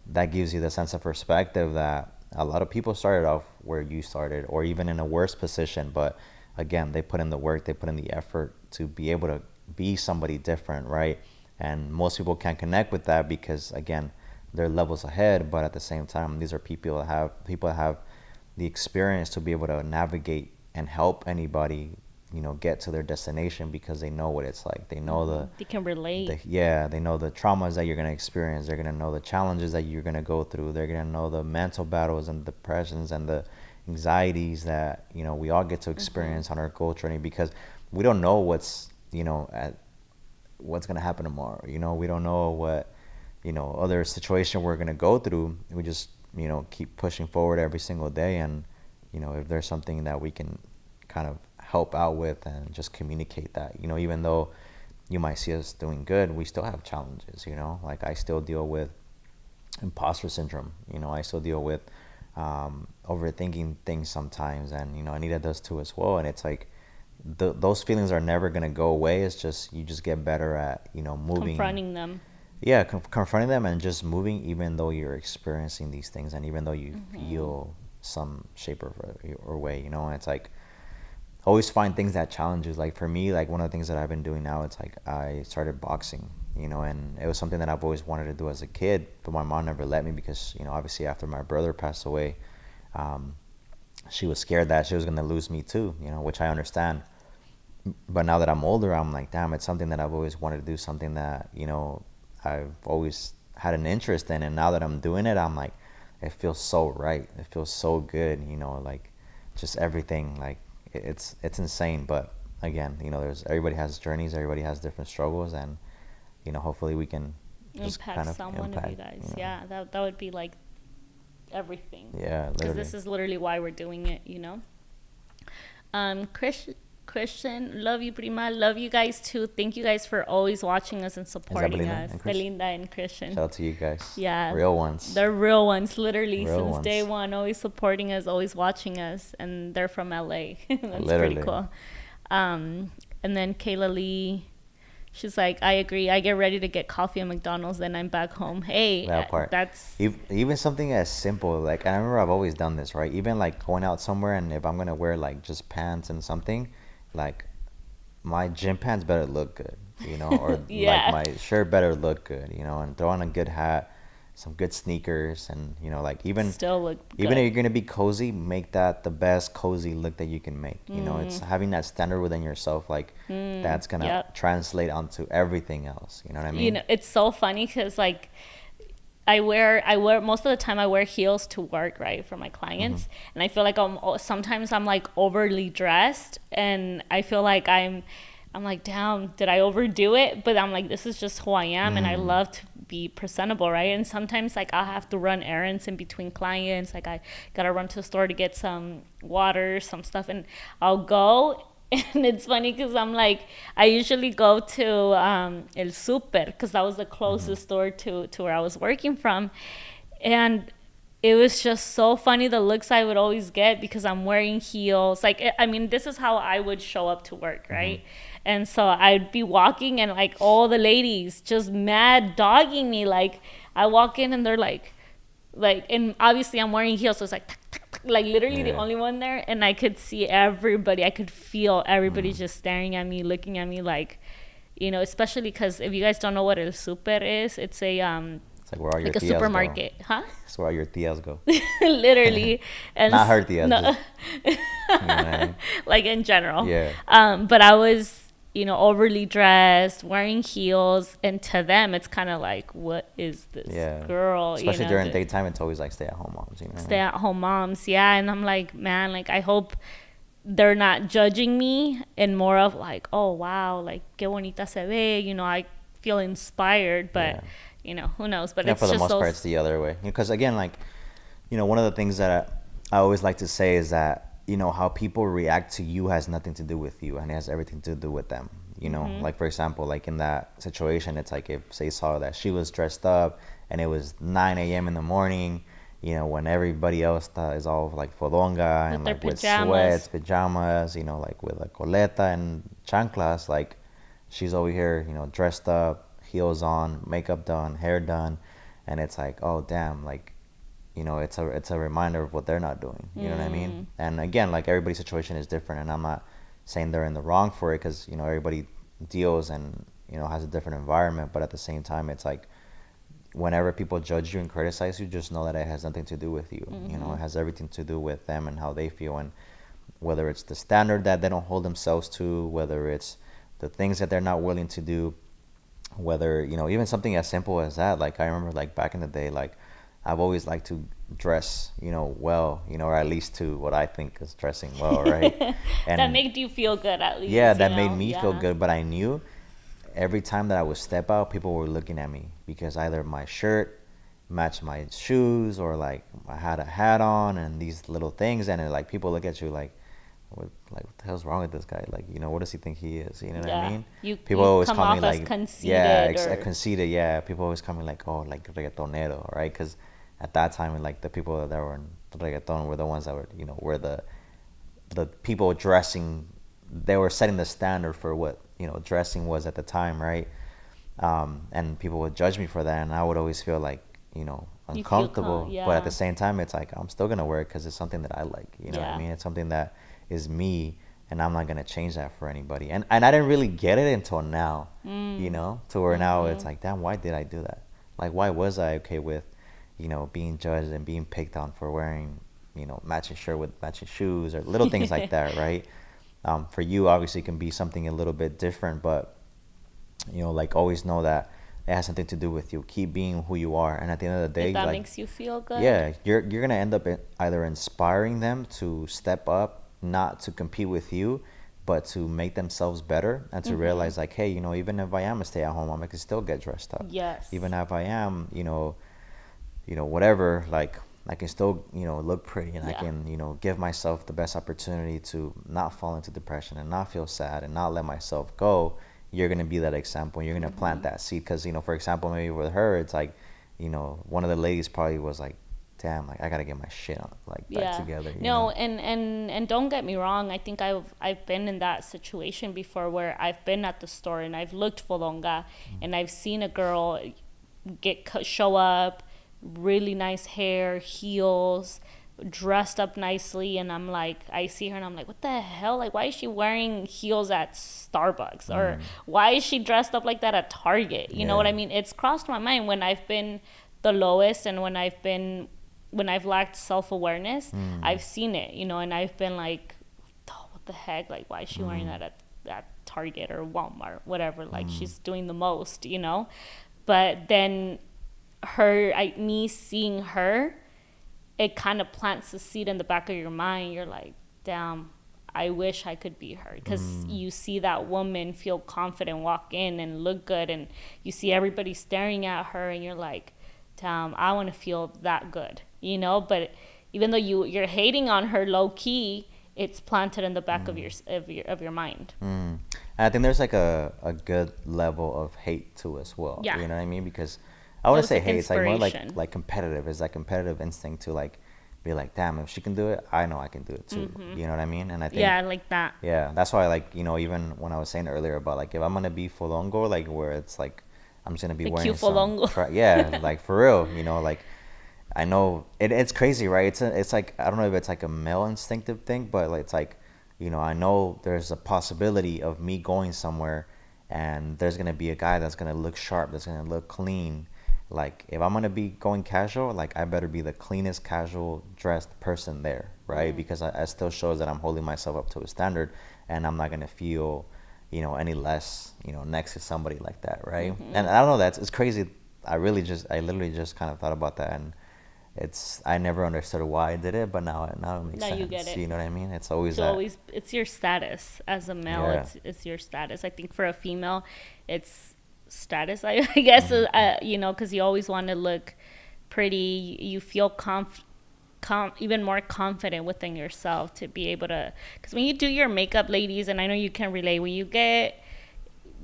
that gives you the sense of perspective that a lot of people started off where you started, or even in a worse position. But again, they put in the work, they put in the effort to be able to be somebody different, right? And most people can't connect with that because, again, they're levels ahead. But at the same time, these are people that have the experience to be able to navigate and help anybody get to their destination because they know what it's like. They know They can relate. they know the traumas that you're going to experience. They're going to know the challenges that you're going to go through. They're going to know the mental battles and depressions and the anxieties that we all get to experience on our goal journey, because we don't know what's going to happen tomorrow. We don't know what other situation we're going to go through. We just keep pushing forward every single day, and if there's something that we can kind of help out with and just communicate that, even though you might see us doing good, we still have challenges. Like, I still deal with imposter syndrome. I still deal with overthinking things sometimes, and Anita does too as well. And it's like those feelings are never going to go away. It's just you just get better at moving, Confronting them. yeah, confronting them and just moving, even though you're experiencing these things, and even though you feel some shape or way. And it's like, always find things that challenge you. Like, for me, like, one of the things that I've been doing now, it's like I started boxing, and it was something that I've always wanted to do as a kid, but my mom never let me because obviously after my brother passed away, she was scared that she was going to lose me too, which I understand. But now that I'm older, I'm like, damn, it's something that I've always wanted to do, something that I've always had an interest in, and now that I'm doing it, I'm like, it feels so right, it feels so good, like, just everything, like, it's insane. But again, there's everybody has journeys, everybody has different struggles, and hopefully we can just Impact kind of someone of you guys. Yeah, that would be like everything. Yeah, Because literally. this is literally why we're doing it. Christian, love you, prima. Love you guys too. Thank you guys for always watching us and supporting Belinda us. and Chris? Belinda and Christian. Shout out to you guys. Yeah. Real ones. They're real ones, literally, Real since ones. day one, always supporting us, always watching us, and they're from LA. That's Literally. pretty cool. And then Kayla Lee, she's like, I agree. I get ready to get coffee at McDonald's, then I'm back home. Hey, That part. that's Even something as simple, like, I remember I've always done this, right? Even like going out somewhere, and if I'm gonna wear like just pants and something, like, my gym pants better look good, or Yeah. like my shirt better look good, and throw on a good hat, some good sneakers, and like, even still look even if good. you're gonna be cozy, make that the best cozy look that you can make. It's having that standard within yourself, like, that's gonna Yep. translate onto everything else. You know what I mean? It's so funny because, like, I wear most of the time I wear heels to work, right, for my clients, and I feel like sometimes I'm like overly dressed, and I feel like I'm like, damn, did I overdo it? But I'm like, this is just who I am, and I love to be presentable, right? And sometimes, like, I'll have to run errands in between clients, like I gotta run to the store to get some water, some stuff, and I'll go. And it's funny because I'm like, I usually go to El Super because that was the closest store to where I was working from. And it was just so funny, the looks I would always get because I'm wearing heels. Like, I mean, this is how I would show up to work, right? And so I'd be walking, and like all the ladies just mad dogging me. Like, I walk in and they're like, and obviously I'm wearing heels, so it's like literally the only one there, and I could see everybody, I could feel everybody just staring at me, looking at me, like, especially because if you guys don't know what El Super is, it's a It's like where all your like a tias supermarket, go. huh? It's where all your tias go. Literally. And Not her tias. no, Just, you know what I mean? like in general. Yeah. But I was, overly dressed, wearing heels, and to them, it's kind of like, what is this girl? Especially during daytime, it's always like stay-at-home moms. Stay-at-home moms, yeah. And I'm like, man, like, I hope they're not judging me, and more of like, oh wow, like, qué bonita se ve. I feel inspired, but who knows? But it's for the just most part, it's the other way. Because again, like, one of the things that I always like to say is that how people react to you has nothing to do with you, and it has everything to do with them. Like, for example, like in that situation, it's like if they saw that she was dressed up and it was 9 a.m. in the morning, when everybody else is all like fodonga and like with sweats, pajamas, like with a coleta and chanclas, like she's over here, dressed up, heels on, makeup done, hair done, and it's like, oh damn, like, it's a reminder of what they're not doing. You know what I mean? And again, like, everybody's situation is different, and I'm not saying they're in the wrong for it, because everybody deals and has a different environment. But at the same time, it's like, whenever people judge you and criticize you, just know that it has nothing to do with you. It has everything to do with them and how they feel. And whether it's the standard that they don't hold themselves to, whether it's the things that they're not willing to do, whether, even something as simple as that. Like, I remember, like, back in the day, like, I've always liked to dress, well, or at least to what I think is dressing well, right? That And made you feel good at yeah, least, that made me feel Yeah. good. But I knew every time that I would step out, people were looking at me because either my shirt matched my shoes, or like I had a hat on and these little things, and like people look at you like, what the hell's wrong with this guy? Like, what does he think he is? You know what I Yeah. mean? You People you always come call me off as like, yeah, conceited or conceited. Yeah, people always call me like, oh, like reggaetonero, right? Because at that time, like, the people that were in reggaeton were the ones that were the people dressing. They were setting the standard for what dressing was at the time, right? And people would judge me for that, and I would always feel like, you feel uncomfortable. But at the yeah. same time, it's like I'm still gonna wear it because it's something that I like. You know what I Yeah. mean? It's something that is me, and I'm not gonna change that for anybody. And I didn't really get it until now, to where now it's like, damn, why did I do that? Like, why was I okay with, being judged and being picked on for wearing, matching shirt with matching shoes or little things like that, right? For you, obviously, it can be something a little bit different, but like, always know that it has something to do with you. Keep being who you are, and at the end of the If day, that like, makes you feel good. yeah, you're gonna end up either inspiring them to step up, not to compete with you, but to make themselves better, and to realize, like, hey, even if I am a stay-at-home mom, I can still get dressed up. Yes. Even if I am, whatever, like, I can still, look pretty, and I Yeah. can, give myself the best opportunity to not fall into depression and not feel sad and not let myself go. You're going to be that example. You're going to plant that seed. Because, for example, maybe with her, it's like, one of the ladies probably was like, damn, like, I got to get my shit on, like, back Yeah. together, No, and don't get me wrong. I think I've been in that situation before where I've been at the store and I've looked Folonga and I've seen a girl show up, really nice hair, heels, dressed up nicely, and I'm like, I see her and I'm like, what the hell? Like, why is she wearing heels at Starbucks? Or why is she dressed up like that at Target? You know what Yeah. I mean? It's crossed my mind when I've been the lowest and when I've lacked self-awareness. I've seen it, and I've been like, oh, what the heck? Like, why is she wearing that at Target or Walmart, whatever? Like, she's doing the most. But then me seeing her, it kind of plants a seed in the back of your mind. You're like, damn, I wish I could be her. Because you see that woman feel confident, walk in and look good, and you see everybody staring at her, and you're like, damn, I want to feel that good. But even though you're hating on her low key, it's planted in the back of your mind. And I think there's like a good level of hate too as well. Yeah. You know what I mean? Because I It want to was say like hate. It's like more inspiration. like competitive. It's like competitive instinct to like be like, damn, if she can do it, I know I can do it too. You know what I mean? And I think, Yeah, I like that. yeah, that's why, like, even when I was saying earlier about like, if I'm gonna be Folongo, like, where it's like I'm just gonna be The wearing cute some folongo. yeah, like, for real, like, I know it's crazy, right? It's like, I don't know if it's like a male instinctive thing, but like, it's like, I know there's a possibility of me going somewhere, and there's gonna be a guy that's gonna look sharp, that's gonna look clean. Like, if I'm gonna be going casual, like, I better be the cleanest casual dressed person there, right? Because I still shows that I'm holding myself up to a standard, and I'm not gonna feel, any less, next to somebody like that, right? And I don't know, it's crazy. I literally just kind of thought about that, and I never understood why I did it, but now it makes Now you sense. get it. You know what I mean? It's always To that. always, it's your status as a male. Yeah. It's your status. I think for a female, it's status. I guess because you always want to look pretty. You feel even more confident within yourself to be able to. Because when you do your makeup, ladies, and I know you can relate, when you get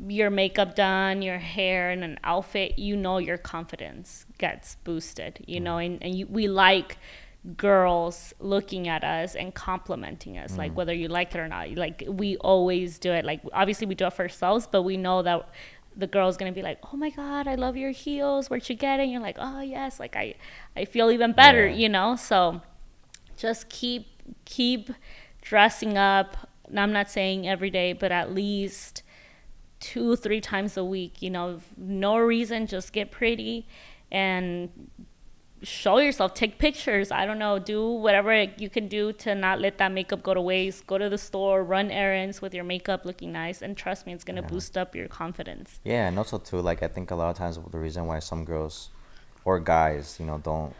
your makeup done, your hair, and an outfit, your confidence gets boosted, and we like girls looking at us and complimenting us, like whether you like it or not. Like, we always do it. Like, obviously we do it for ourselves, but we know that the girl's gonna be like, oh my god, I love your heels, where'd you get it? And you're like, oh yes, like I feel even better, Yeah. so just keep dressing up. And I'm not saying every day, but at least 2-3 times a week, no reason, just get pretty and show yourself, take pictures, I don't know, do whatever you can do to not let that makeup go to waste. Go to the store, run errands with your makeup looking nice, and trust me, it's going to Yeah. boost up your confidence. Yeah, and also too, like I think a lot of times the reason why some girls or guys, don't,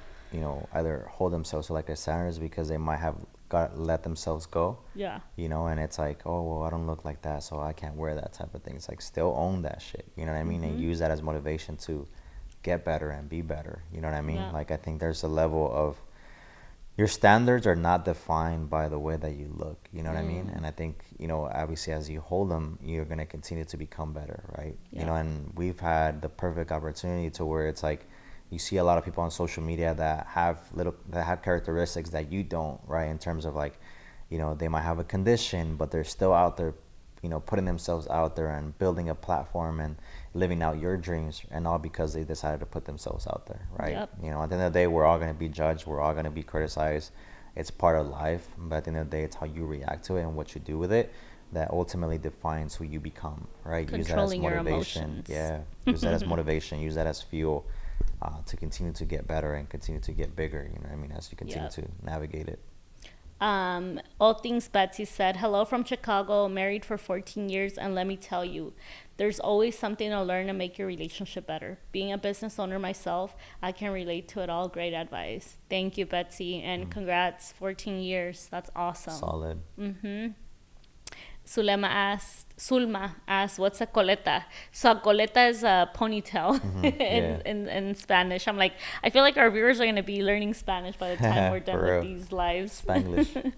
either hold themselves to like their standards because they might have got let themselves go, Yeah. and it's like, oh well, I don't look like that, so I can't wear that type of thing. It's like still own that shit, you know what I mean, and Mm-hmm. use that as motivation to get better and be better. You know what I mean? Yeah. Like I think there's a level of your standards are not defined by the way that you look. You know what I mean? Mm. And I think, obviously as you hold them, you're going to continue to become better, right? Yeah. And we've had the perfect opportunity to where it's like you see a lot of people on social media that have characteristics that you don't, right? In terms of like, they might have a condition, but they're still out there, putting themselves out there and building a platform and living out your dreams, and all because they decided to put themselves out there, right? Yep. At the end of the day, we're all going to be judged, we're all going to be criticized. It's part of life, but at the end of the day, it's how you react to it and what you do with it that ultimately defines who you become, right? Use that as Controlling your motivation. emotions. Yeah, use that as motivation, use that as fuel, to continue to get better and continue to get bigger, you know what I mean, as you continue Yep. to navigate it. All Things Betsy said, hello from Chicago, married for 14 years, and let me tell you, there's always something to learn to make your relationship better. Being a business owner myself, I can relate to it all. Great advice. Thank you, Betsy, and congrats, 14 years. That's awesome. Solid. Sulma asked, what's a coleta? So a coleta is a ponytail Yeah. in Spanish. I'm like, I feel like our viewers are going to be learning Spanish by the time we're done For with real. these lives. Spanglish.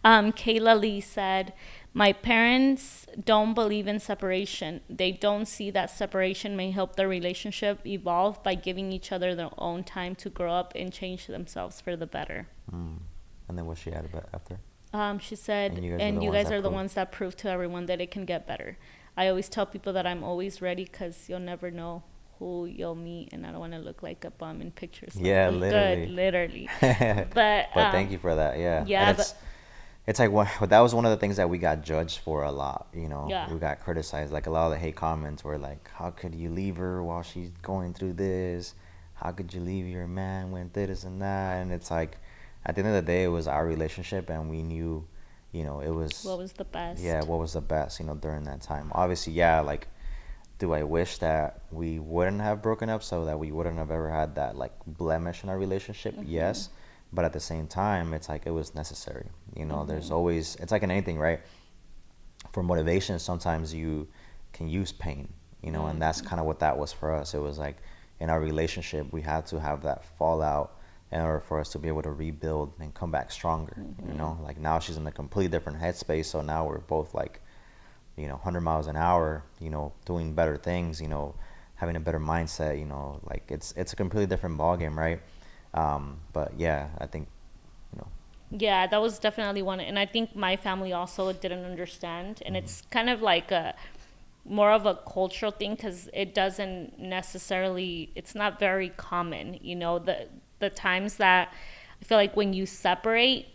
Kayla Lee said, my parents don't believe in separation. They don't see that separation may help their relationship evolve by giving each other their own time to grow up and change themselves for the better. And then what she added about after? She said, And you guys are and the you ones guys that are the prove. ones that prove to everyone that it can get better. I always tell people that I'm always ready because you'll never know who you'll meet, and I don't want to look like a bum in pictures. Like, Yeah, look literally. good, literally. But But thank you for that. Yeah, yeah, and but it's like that was one of the things that we got judged for a lot. yeah, We got criticized. Like a lot of the hate comments were like, "How could you leave her while she's going through this? How could you leave your man when this and that?" And it's like, at the end of the day, it was our relationship, and we knew, it was, what was the yeah, best? what was the best, during that time. Obviously, yeah, like, do I wish that we wouldn't have broken up so that we wouldn't have ever had that like blemish in our relationship? Mm-hmm. Yes, but at the same time, it's like it was necessary. There's Mm-hmm. always, it's like in anything, right? For motivation, sometimes you can use pain, and that's Mm-hmm. kind of what that was for us. It was like in our relationship, we had to have that fallout in order for us to be able to rebuild and come back stronger. Mm-hmm. Like now she's in a completely different headspace, so now we're both like, 100 miles an hour, doing better things, having a better mindset, like it's a completely different ballgame, right? But yeah, I think, you know, Yeah, that was definitely one, and I think my family also didn't understand, and it's kind of like a more of a cultural thing because it doesn't necessarily, it's not very common, the times that I feel like when you separate,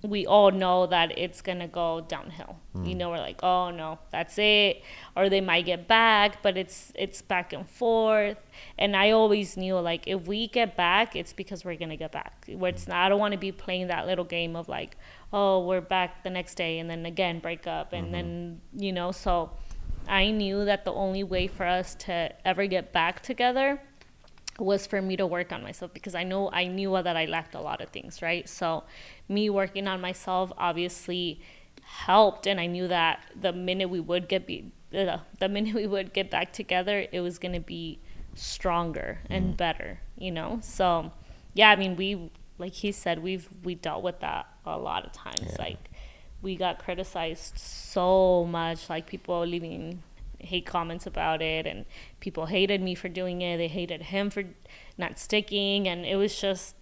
we all know that it's gonna go downhill. We're like, oh no, that's it. Or they might get back, but it's back and forth. And I always knew, like, if we get back, it's because we're gonna get back. Where it's not, I don't want to be playing that little game of like, oh, we're back the next day and then again break up and then so I knew that the only way for us to ever get back together was for me to work on myself because I knew that I lacked a lot of things, right? So me working on myself obviously helped, and I knew that the minute we would get back together, it was going to be stronger and better, So yeah, I mean, we, like he said, we dealt with that a lot of times. yeah. Like, we got criticized so much, like people leaving hate comments about it, and people hated me for doing it, they hated him for not sticking, and it was just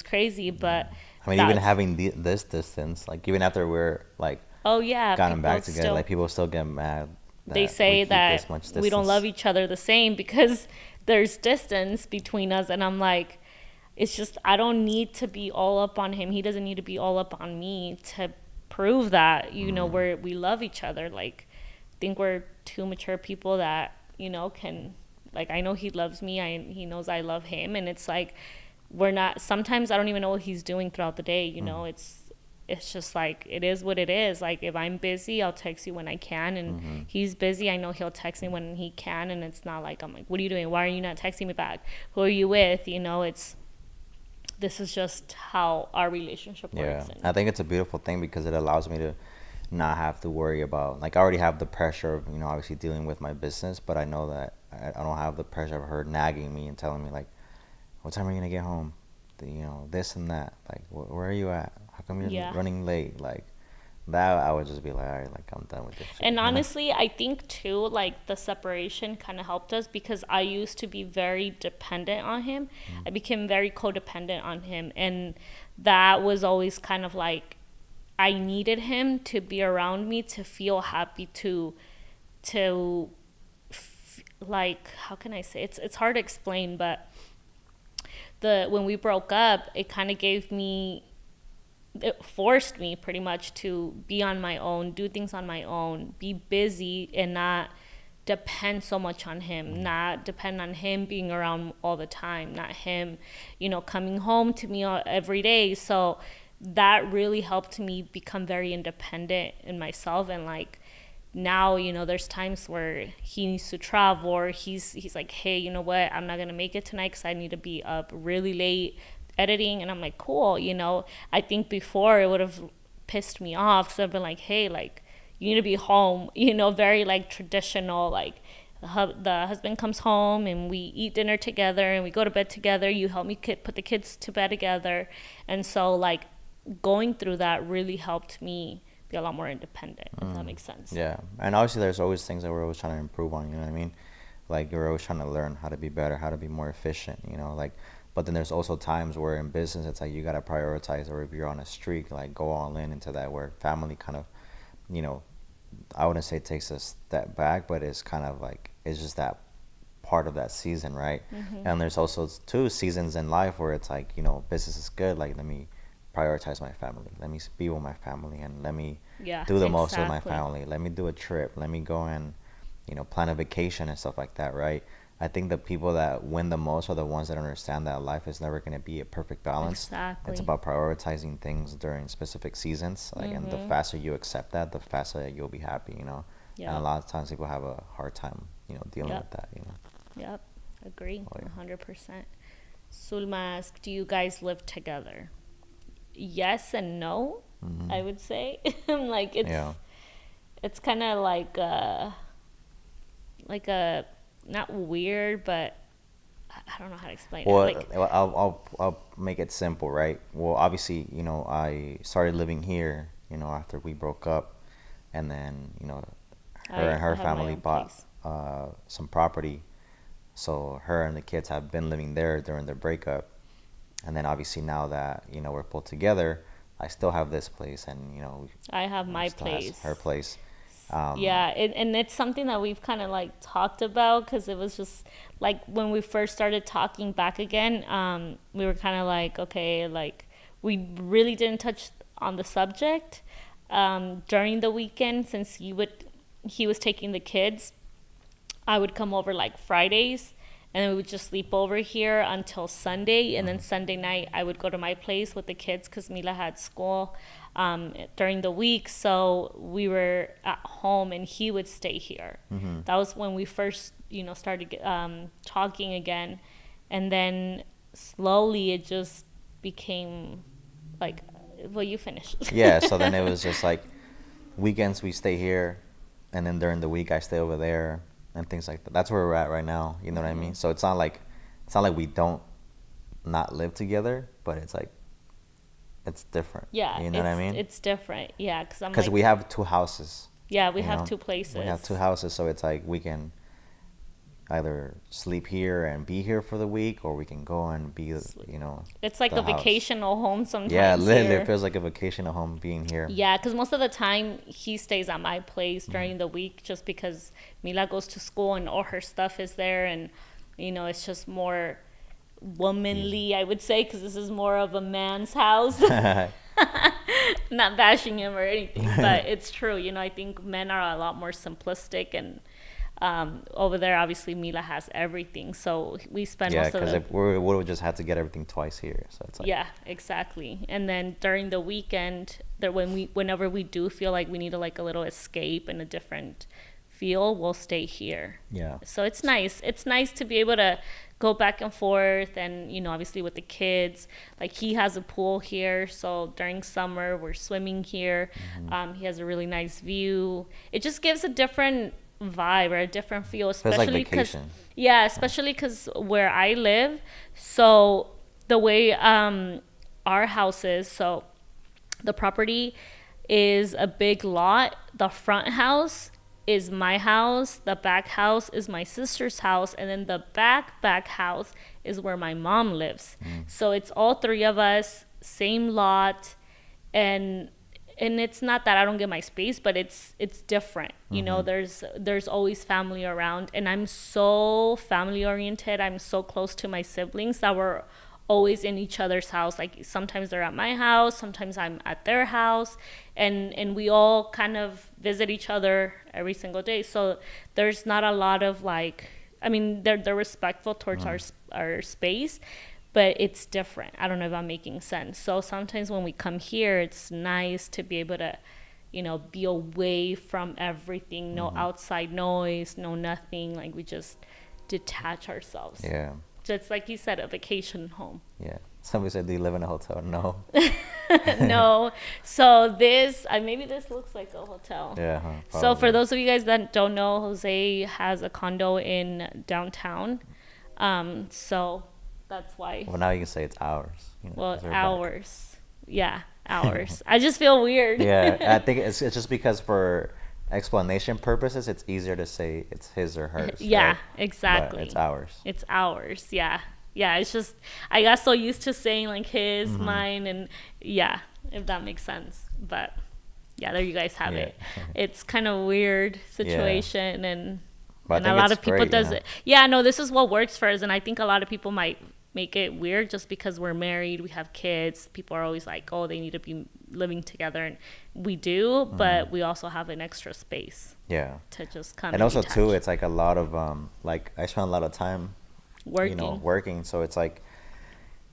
crazy. But I mean, even that's, having this distance, like even after we're like oh yeah, gotten people back together, still, like people still get mad they that we say keep this that much we don't distance. love each other the same because there's distance between us, and I'm like, it's just, I don't need to be all up on him, he doesn't need to be all up on me to prove that we love each other. Like, I think we're two mature people that can, like, I know he loves me, he knows I love him, and it's like we're not, sometimes I don't even know what he's doing throughout the day, you know. It's just like, it is what it is. Like, if I'm busy, I'll text you when I can, and he's busy, I know he'll text me when he can. And it's not like I'm like, what are you doing, why are you not texting me back, who are you with, you know. It's, this is just how our relationship Yeah, works. And I think it's a beautiful thing because it allows me to not have to worry about, like, I already have the pressure of, obviously dealing with my business, but I know that I don't have the pressure of her nagging me and telling me, like, what time are you gonna get home? This and that. Like, where are you at? How come you're yeah. running late? Like, that I would just be like, all right, like, I'm done with this shit. And honestly, I think too, like, the separation kind of helped us, because I used to be very dependent on him. I became very codependent on him. And that was always kind of like, I needed him to be around me to feel happy, to like, how can I say, it's hard to explain, but when we broke up, it kind of gave me, it forced me pretty much to be on my own, do things on my own, be busy, and not depend so much on him, not depend on him being around all the time, not him, coming home to me every day. So that really helped me become very independent in myself. And like, now, there's times where he needs to travel, or he's like, hey, you know what, I'm not gonna make it tonight because I need to be up really late editing. And I'm like, cool. I think before it would have pissed me off, because I've been like, hey, like, you need to be home, very like traditional, like the husband comes home and we eat dinner together and we go to bed together, you help me put the kids to bed together. And so like, going through that really helped me be a lot more independent, if that makes sense. Yeah, and obviously there's always things that we're always trying to improve on, you know what I mean? Like, you're always trying to learn how to be better, how to be more efficient, like, but then there's also times where in business it's like you got to prioritize, or if you're on a streak, like, go all in into that, where family kind of, you know I wouldn't say takes a step back, but it's kind of like, it's just that part of that season, right? And there's also two seasons in life where it's like, business is good, like, let me prioritize my family, let me be with my family, and let me Yeah, do the most with my exactly. family, let me do a trip, let me go and plan a vacation and stuff like that, right? I think the people that win the most are the ones that understand that life is never going to be a perfect balance. It's Exactly. about prioritizing things during specific seasons, like, and the faster you accept that, the faster you'll be happy. And a Yep. lot of times people have a hard time dealing with Yep. that. Yep. Agree. Oh, yeah. 100%. Sulma asked, do you guys live together? Yes and no, I would say. Like, Yeah. it's kind of like a not weird, but I don't know how to explain it. Well, Like, I'll make it simple, right? Well, obviously, I started living here, after we broke up, and then, her and I her have my family own bought place. some property, so her and the kids have been living there during their breakup, and then obviously now that we're pulled together, I still have this place, and I have my still has her place. place. Yeah, and it's something that we've kind of like talked about, because it was just like when we first started talking back again, we were kind of like, okay, like, we really didn't touch on the subject during the weekend, since he was taking the kids. I would come over like Fridays, and then we would just sleep over here until Sunday. And then Sunday night, I would go to my place with the kids, because Mila had school during the week. So we were at home and he would stay here. That was when we first, started talking again. And then slowly it just became like, well, you finish. Yeah, so then it was just like, weekends we stay here, and then during the week I stay over there, and things like that. That's where we're at right now. You know what I mean? So it's not like we don't not live together, but it's like, it's different. Yeah, You know what I mean? it's different. Yeah, because I'm Because like, we have two houses. yeah, we You have know, two we have two places. houses, so it's like we can either sleep here and be here for the week, or we can go and be, It's like the a house. vacational home Yeah, sometimes literally, it here. feels like a vacation at home being here. Yeah, because most of the time he stays at my place during the week, just because Mila goes to school and all her stuff is there. And, it's just more womanly, I would say, because this is more of a man's house. Not bashing him or anything, but it's true. I think men are a lot more simplistic, and Over there, obviously, Mila has everything. So we spend Yeah, most of because the. if we would just have to get everything twice here, so it's like Yeah, exactly. And then during the weekend, that whenever we do feel like we need like a little escape and a different feel, we'll stay here. yeah, So it's nice. It's nice to be able to go back and forth, and obviously with the kids, like he has a pool here, so during summer we're swimming here. He has a really nice view. It just gives a different vibe or a different feel, feels like especially because vacation. yeah, especially because where I live, so the way our house is, so the property is a big lot. The front house is my house, the back house is my sister's house, and then the back house is where my mom lives. So it's all three of us, same lot, and it's not that I don't get my space, but it's different. There's always family around, and I'm so family oriented. I'm so close to my siblings that we're always in each other's house. Like sometimes they're at my house, sometimes I'm at their house, and we all kind of visit each other every single day. So there's not a lot of like, I mean, they're respectful towards our space, but it's different. I don't know if I'm making sense. So sometimes when we come here, it's nice to be able to, be away from everything, no outside noise, no nothing. Like we just detach ourselves. Yeah, So it's like you said, a vacation home. yeah. Somebody said, "Do you live in a hotel?" No. No. So maybe this looks like a hotel. Yeah. So for those of you guys that don't know, Jose has a condo in downtown. So that's why. Well, now you can say it's ours. Well, 'cause we're back. hours. Yeah, hours. I just feel weird. Yeah, I think it's just because for explanation purposes, it's easier to say it's his or hers. Yeah, right? exactly. But it's ours. It's ours. Yeah. Yeah, it's just I got so used to saying like his, mine, and yeah, if that makes sense. But yeah, there you guys have Yeah. it. It's kind of weird situation, But I and a think lot it's of people great, does it. Yeah, no, this is what works for us, and I think a lot of people might make it weird just because we're married, we have kids. People are always like, oh, they need to be living together, and we do, but we also have an extra space Yeah. to just come. And also detach. too, it's like a lot of like I spend a lot of time working. working. So it's like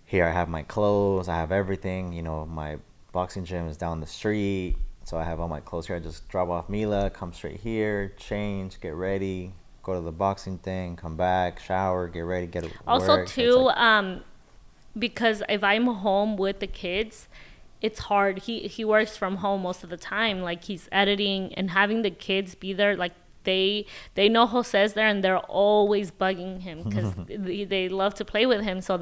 here I have my clothes, I have everything. My boxing gym is down the street, so I have all my clothes here. I just drop off Mila, come straight here, change, get ready, go to the boxing thing, come back, shower, get ready, get to Also, work. So it's too, like, because if I'm home with the kids, it's hard. He works from home most of the time. Like he's editing, and having the kids be there, like they know Jose's there, and they're always bugging him because they love to play with him. So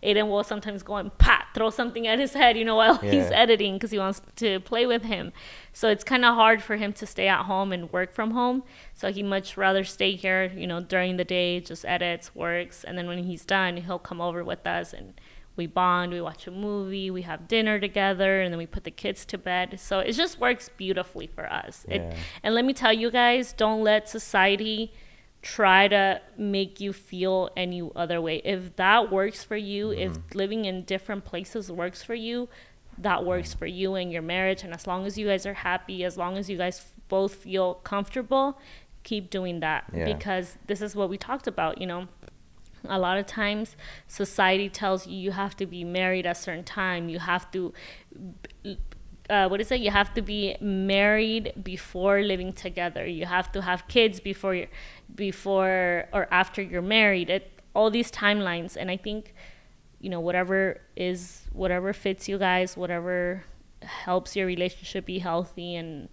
Aiden will sometimes go and throw something at his head, while he's Yeah. editing because he wants to play with him. So it's kind of hard for him to stay at home and work from home. So he much rather stay here, during the day, just edits, works, and then when he's done, he'll come over with us and we bond, we watch a movie, we have dinner together, and then we put the kids to bed. So it just works beautifully for us. Yeah. And let me tell you guys, don't let society try to make you feel any other way. If that works for you, if living in different places works for you, that works for you and your marriage. And as long as you guys are happy, as long as you guys both feel comfortable, keep doing that. Yeah. Because this is what we talked about, a lot of times society tells you have to be married at a certain time, you have to you have to be married before living together, you have to have kids before or after you're married, all these timelines. And I think whatever fits you guys, whatever helps your relationship be healthy, and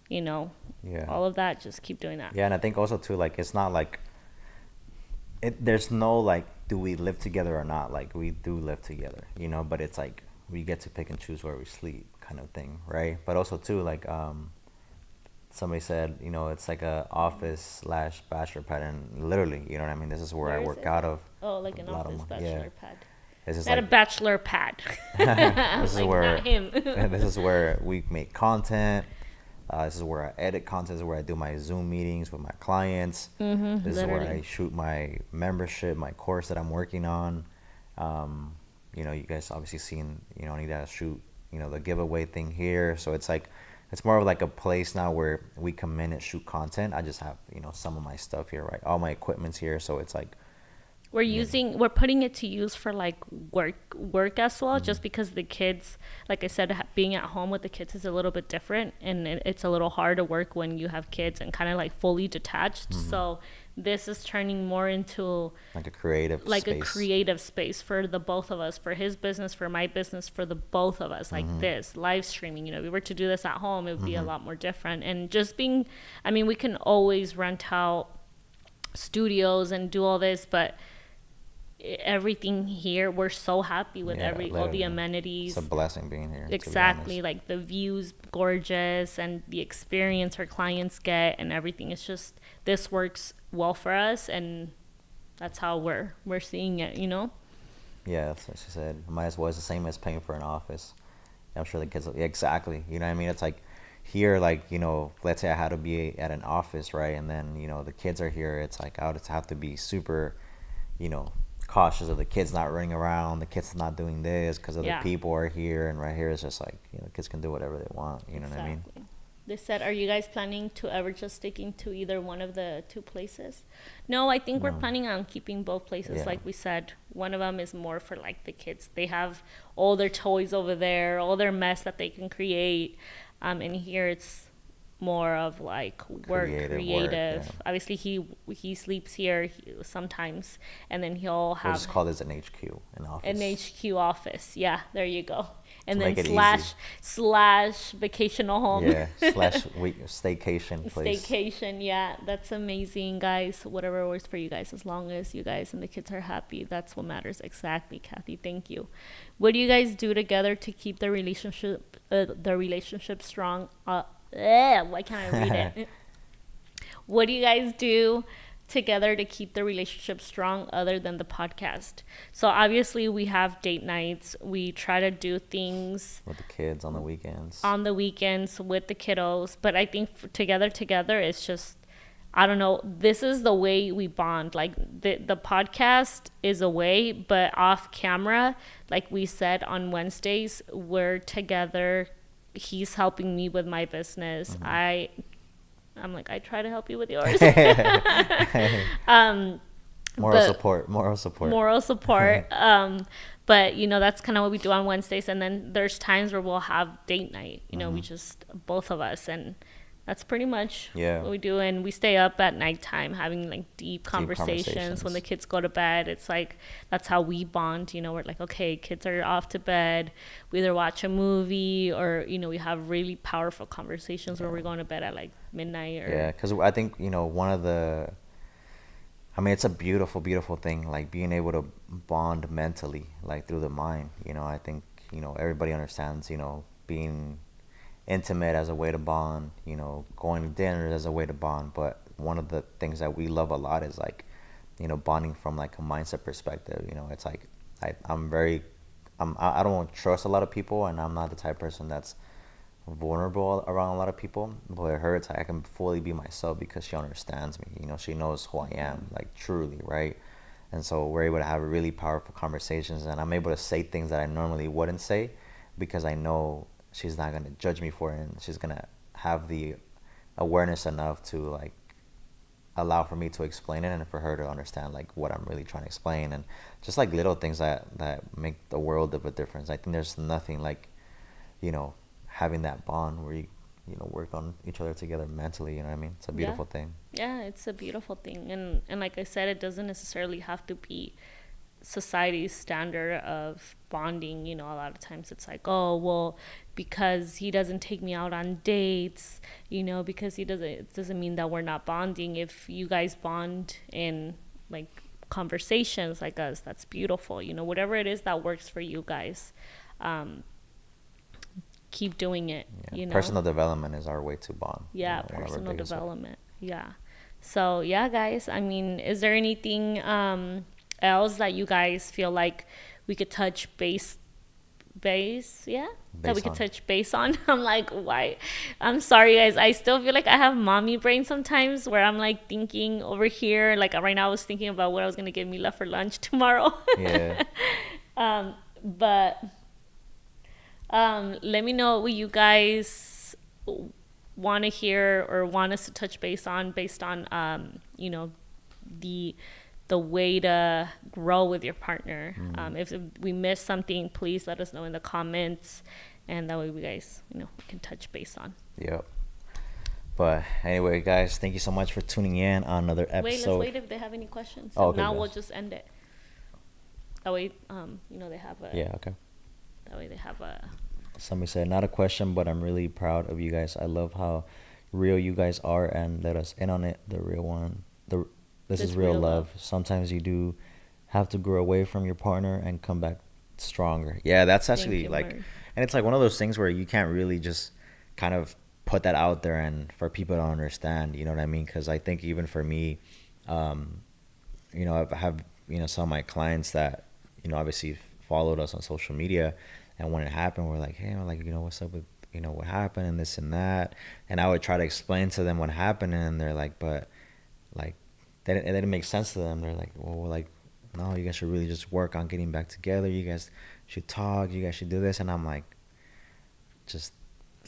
yeah. all of that, just keep doing that. Yeah, and I think also too, like it's not like there's no like, do we live together or not? Like we do live together, but it's like we get to pick and choose where we sleep, kind of thing, right? But also too, like somebody said, it's like a office / bachelor pad, and literally, you know what I mean? This is where I is work it? out of. Oh, like an A lot of office my- bachelor yeah. pad. This is Not like a bachelor pad. this is Like, where not him. this is where we make content. This is where I edit content. This is where I do my Zoom meetings with my clients. This is where literally. I shoot my membership, my course that I'm working on. You guys obviously seen, I need to shoot, the giveaway thing here. So it's like, it's more of like a place now where we come in and shoot content. I just have, some of my stuff here, right? All my equipment's here, so it's like, you know. We're putting it to use for like work as well, Hmm. just because the kids, like I said, being at home with the kids is a little bit different, and it's a little hard to work when you have kids and kind of like fully detached. Hmm. So this is turning more into Like a creative like a space. creative space for the both of us, for his business, for my business, for the both of us. Like Hmm. this live streaming, if we were to do this at home, it would be a Hmm. lot more different. And just being, I mean, we can always rent out studios and do all this, but everything here, we're so happy with Yeah, all the literally. It's a amenities. blessing being here, to be Exactly, honest. like the views gorgeous, and the experience our clients get, and everything. It's just, this works well for us, and that's how we're seeing it. Yeah, that's what she said. Might as well. It's the same as paying for an office. I'm sure the kids, yeah, exactly. You know what I mean? It's like here, like, let's say I had to be at an office, right? And then, the kids are here. It's like I would have to be super, you know, cautious of the kids not running around, the kids not doing this because other Yeah, people are here. And right here it's just like, kids can do whatever they want. You know what I mean? exactly. They said, are you guys planning to ever just sticking to either one of the two places? No, I think we're No. planning on keeping both places. Yeah. Like we said, one of them is more for like the kids. They have all their toys over there, all their mess that they can create. And here it's more of like Creative work. Yeah. creative. Obviously, he sleeps here sometimes, and then he'll We'll have just call this an HQ, an an office, HQ office. Yeah, there you go. to And then make it easy. slash vacational home. Yeah. Slash week staycation place. Staycation, yeah, that's amazing, guys. Whatever works for you guys, as long as you guys and the kids are happy, that's what matters. Exactly, Kathy. Thank you. What do you guys do together to keep the relationship strong? Why can't I read it? What do you guys do together to keep the relationship strong other than the podcast? So obviously we have date nights. We try to do things With the kids on the weekends. on the weekends with the kiddos, but I think together it's just, I don't know, this is the way we bond. Like the podcast is a way, but off camera, like we said on Wednesdays, we're together. He's helping me with my business. I'm like, I try to help you with yours. um Moral but support. Moral support. moral support. But that's kind of what we do on Wednesdays, and then there's times where we'll have date night. We just, both of us, and that's pretty much Yeah. what we do. And we stay up at nighttime having like deep conversations. conversations. When the kids go to bed, it's like, that's how we bond. We're like, okay, kids are off to bed, we either watch a movie, or we have really powerful conversations where we're going to bed at like midnight. Or Yeah, because I think, one of the, I mean, it's a beautiful, beautiful thing, like being able to bond mentally, like through the mind. I think, everybody understands, being intimate as a way to bond, going to dinners as a way to bond. But one of the things that we love a lot is like, bonding from like a mindset perspective. It's like, I don't trust a lot of people, and I'm not the type of person that's vulnerable around a lot of people. But with her, it's like I can fully be myself because she understands me. She knows who I am, like truly, right? And so we're able to have really powerful conversations, and I'm able to say things that I normally wouldn't say because I know she's not gonna judge me for it, and she's gonna have the awareness enough to like allow for me to explain it and for her to understand like what I'm really trying to explain, and just like little things that make the world of a difference. I think there's nothing like, you know, having that bond where you work on each other together mentally. You know what I mean? It's a yeah, beautiful thing. yeah, it's a beautiful thing. And like I said, it doesn't necessarily have to be society's standard of bonding. A lot of times it's like, oh well, because he doesn't take me out on dates, because it doesn't mean that we're not bonding. If you guys bond in like conversations like us, that's beautiful. Whatever it is that works for you guys, keep doing it. Yeah. Personal development is our way to bond. Yeah, One of our personal biggest way. development. Yeah. So yeah, guys, I mean, is there anything else that you guys feel like we could touch base, yeah, that we could touch base on? I'm like, why? I'm sorry, guys, I still feel like I have mommy brain sometimes, where I'm like thinking over here, like right now I was thinking about what I was gonna get Mila for lunch tomorrow. Yeah. But let me know what you guys want to hear or want us to touch base on based on the way to grow with your partner. If we miss something, please let us know in the comments, and that way we guys we can touch base on. Yep. But anyway, guys, thank you so much for tuning in on another episode. Wait if they have any questions. Oh, okay, now guys. we'll just end it. That way, they have a. Yeah, okay. That way they have a. Somebody said, not a question, but I'm really proud of you guys. I love how real you guys are and let us in on it. The real one. This is real love. Sometimes you do have to grow away from your partner and come back stronger. Yeah, that's actually like, and it's like one of those things where you can't really just kind of put that out there and for people to understand, you know what I mean? Because I think even for me, I have some of my clients that obviously followed us on social media, and when it happened, we're like, hey, like what's up with what happened and this and that, and I would try to explain to them what happened, and they're like, but like it didn't make sense to them. They're like, well, like, no, you guys should really just work on getting back together. You guys should talk. You guys should do this, and I'm like, just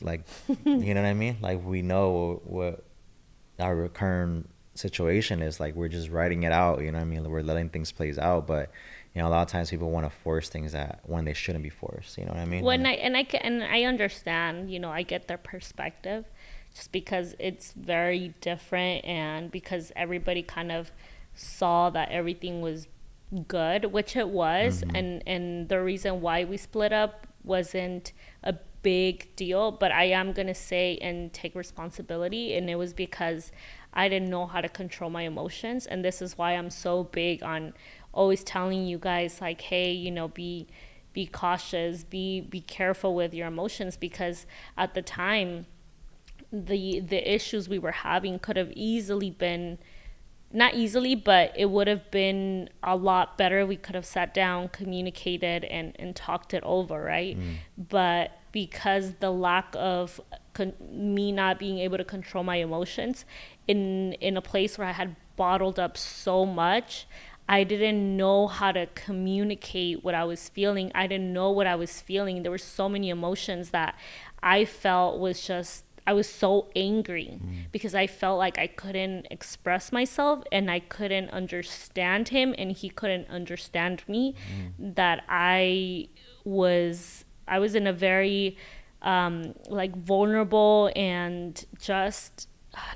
like, you know what I mean? Like, we know what our current situation is. Like, we're just writing it out, you know what I mean? We're letting things plays out, but a lot of times people want to force things that when they shouldn't be forced, you know what I mean? I understand, I get their perspective, just because it's very different, and because everybody kind of saw that everything was good, which it was, and the reason why we split up wasn't a big deal, but I am gonna say and take responsibility, and it was because I didn't know how to control my emotions, and this is why I'm so big on always telling you guys, like, hey, be cautious, be careful with your emotions, because at the time the issues we were having could have easily been, not easily, but it would have been a lot better. We could have sat down, communicated, and talked it over, right? But because the lack of me not being able to control my emotions in a place where I had bottled up so much, I didn't know how to communicate what I was feeling. I didn't know what I was feeling. There were so many emotions that I felt I was so angry because I felt like I couldn't express myself, and I couldn't understand him, and he couldn't understand me. That I was in a very vulnerable, and just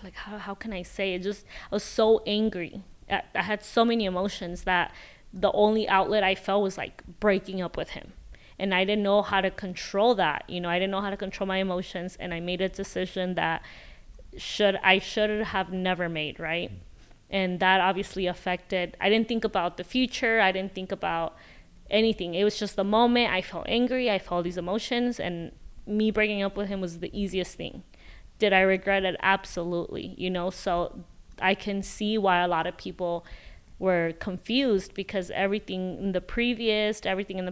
like, how can I say it? Just, I was so angry. I had so many emotions that the only outlet I felt was like breaking up with him. And I didn't know how to control that. I didn't know how to control my emotions, and I made a decision that I should have never made, right? And that obviously affected. I didn't think about the future. I didn't think about anything. It was just the moment. I felt angry. I felt these emotions, and me breaking up with him was the easiest thing. Did I regret it? Absolutely. So I can see why a lot of people were confused, because everything in the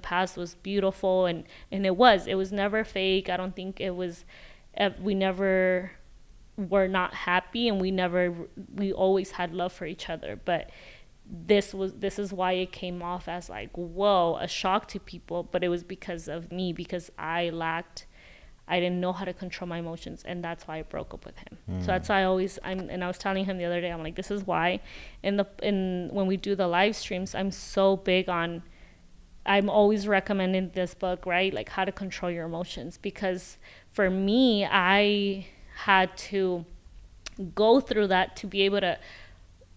past was beautiful, and it was never fake. I don't think it was, we never were not happy, and we always had love for each other. But this is why it came off as like, whoa, a shock to people, but it was because of me, because I didn't know how to control my emotions, and that's why I broke up with him. So that's why I was telling him the other day, I'm like, this is why when we do the live streams, I'm so big on, I'm always recommending this book, right? Like, How to Control Your Emotions, because for me, I had to go through that to be able to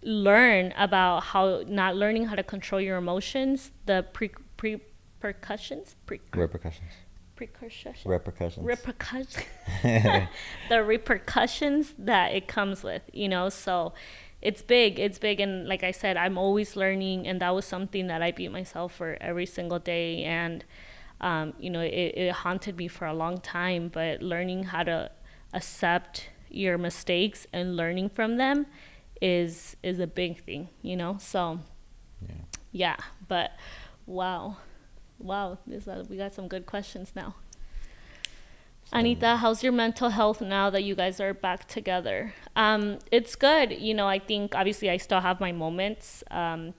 learn about how not learning how to control your emotions, the repercussions, the repercussions that it comes with, so it's big, and like I said, I'm always learning, and that was something that I beat myself for every single day, and it haunted me for a long time. But learning how to accept your mistakes and learning from them is a big thing, so yeah. But wow, we got some good questions now. Anita, how's your mental health now that you guys are back together? It's good. I think obviously I still have my moments.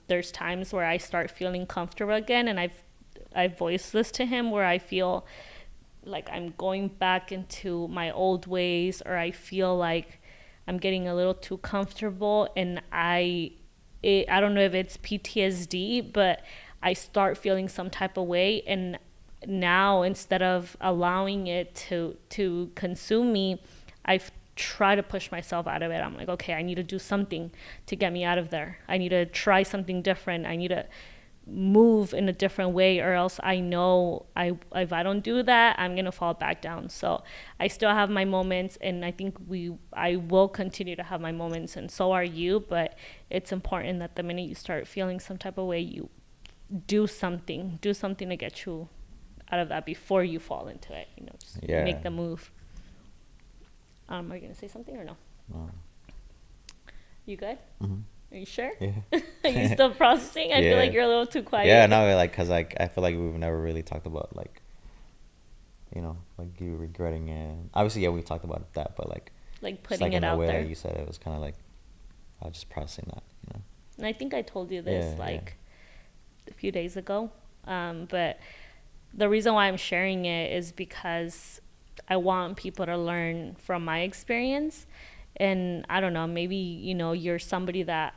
There's times where I start feeling comfortable again, and I've voiced this to him, where I feel like I'm going back into my old ways, or I feel like I'm getting a little too comfortable, and I don't know if it's PTSD, but I start feeling some type of way, and now instead of allowing it to consume me, I try to push myself out of it. I'm like, okay, I need to do something to get me out of there. I need to try something different. I need to move in a different way, or else I know if I don't do that, I'm gonna fall back down. So I still have my moments, and I think I will continue to have my moments, and so are you. But it's important that the minute you start feeling some type of way, you do something to get you out of that before you fall into it. Just make the move. Are you gonna say something or no? No. You good? Mm-hmm. Are you sure? Yeah. Are you still processing? I feel like you're a little too quiet. Yeah, no, like, cause like I feel like we've never really talked about like, like you regretting it. Obviously, yeah, we talked about that, but like putting it out there. Like you said, it was kind of like I was just processing that. And I think I told you this a few days ago, but the reason why I'm sharing it is because I want people to learn from my experience. And I don't know, maybe you're somebody that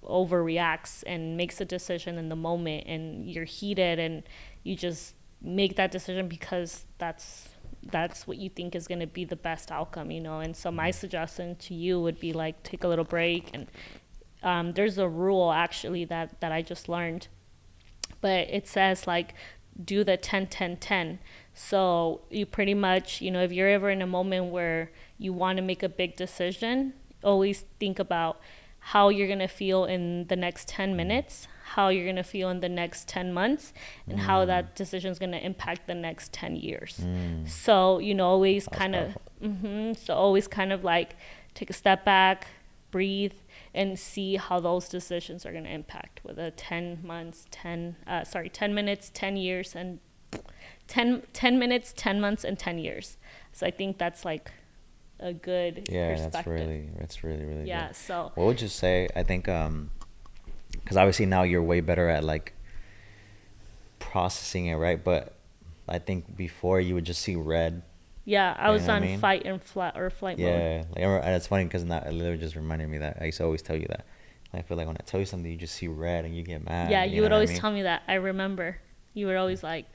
overreacts and makes a decision in the moment, and you're heated, and you just make that decision because that's what you think is going to be the best outcome. And so my suggestion to you would be like, take a little break. And there's a rule actually that I just learned, but it says like, do the 10-10-10. So you pretty much, if you're ever in a moment where you want to make a big decision, always think about how you're going to feel in the next 10 minutes, how you're going to feel in the next 10 months, and how that decision is going to impact the next 10 years. So, always kind of, so always kind of like take a step back, breathe, and see how those decisions are going to impact with a 10 minutes, 10 years, and 10 minutes, 10 months, and 10 years. So I think that's like a good perspective. That's really good. Yeah. So what would you say? I think because obviously now you're way better at like processing it, right? But I think before you would just see red. Yeah, I was on fight and flight mode. Yeah, like it's funny because now it literally just reminded me that I used to always tell you that. I feel like when I tell you something, you just see red and you get mad. Yeah, you would always tell me that. I remember you were always like,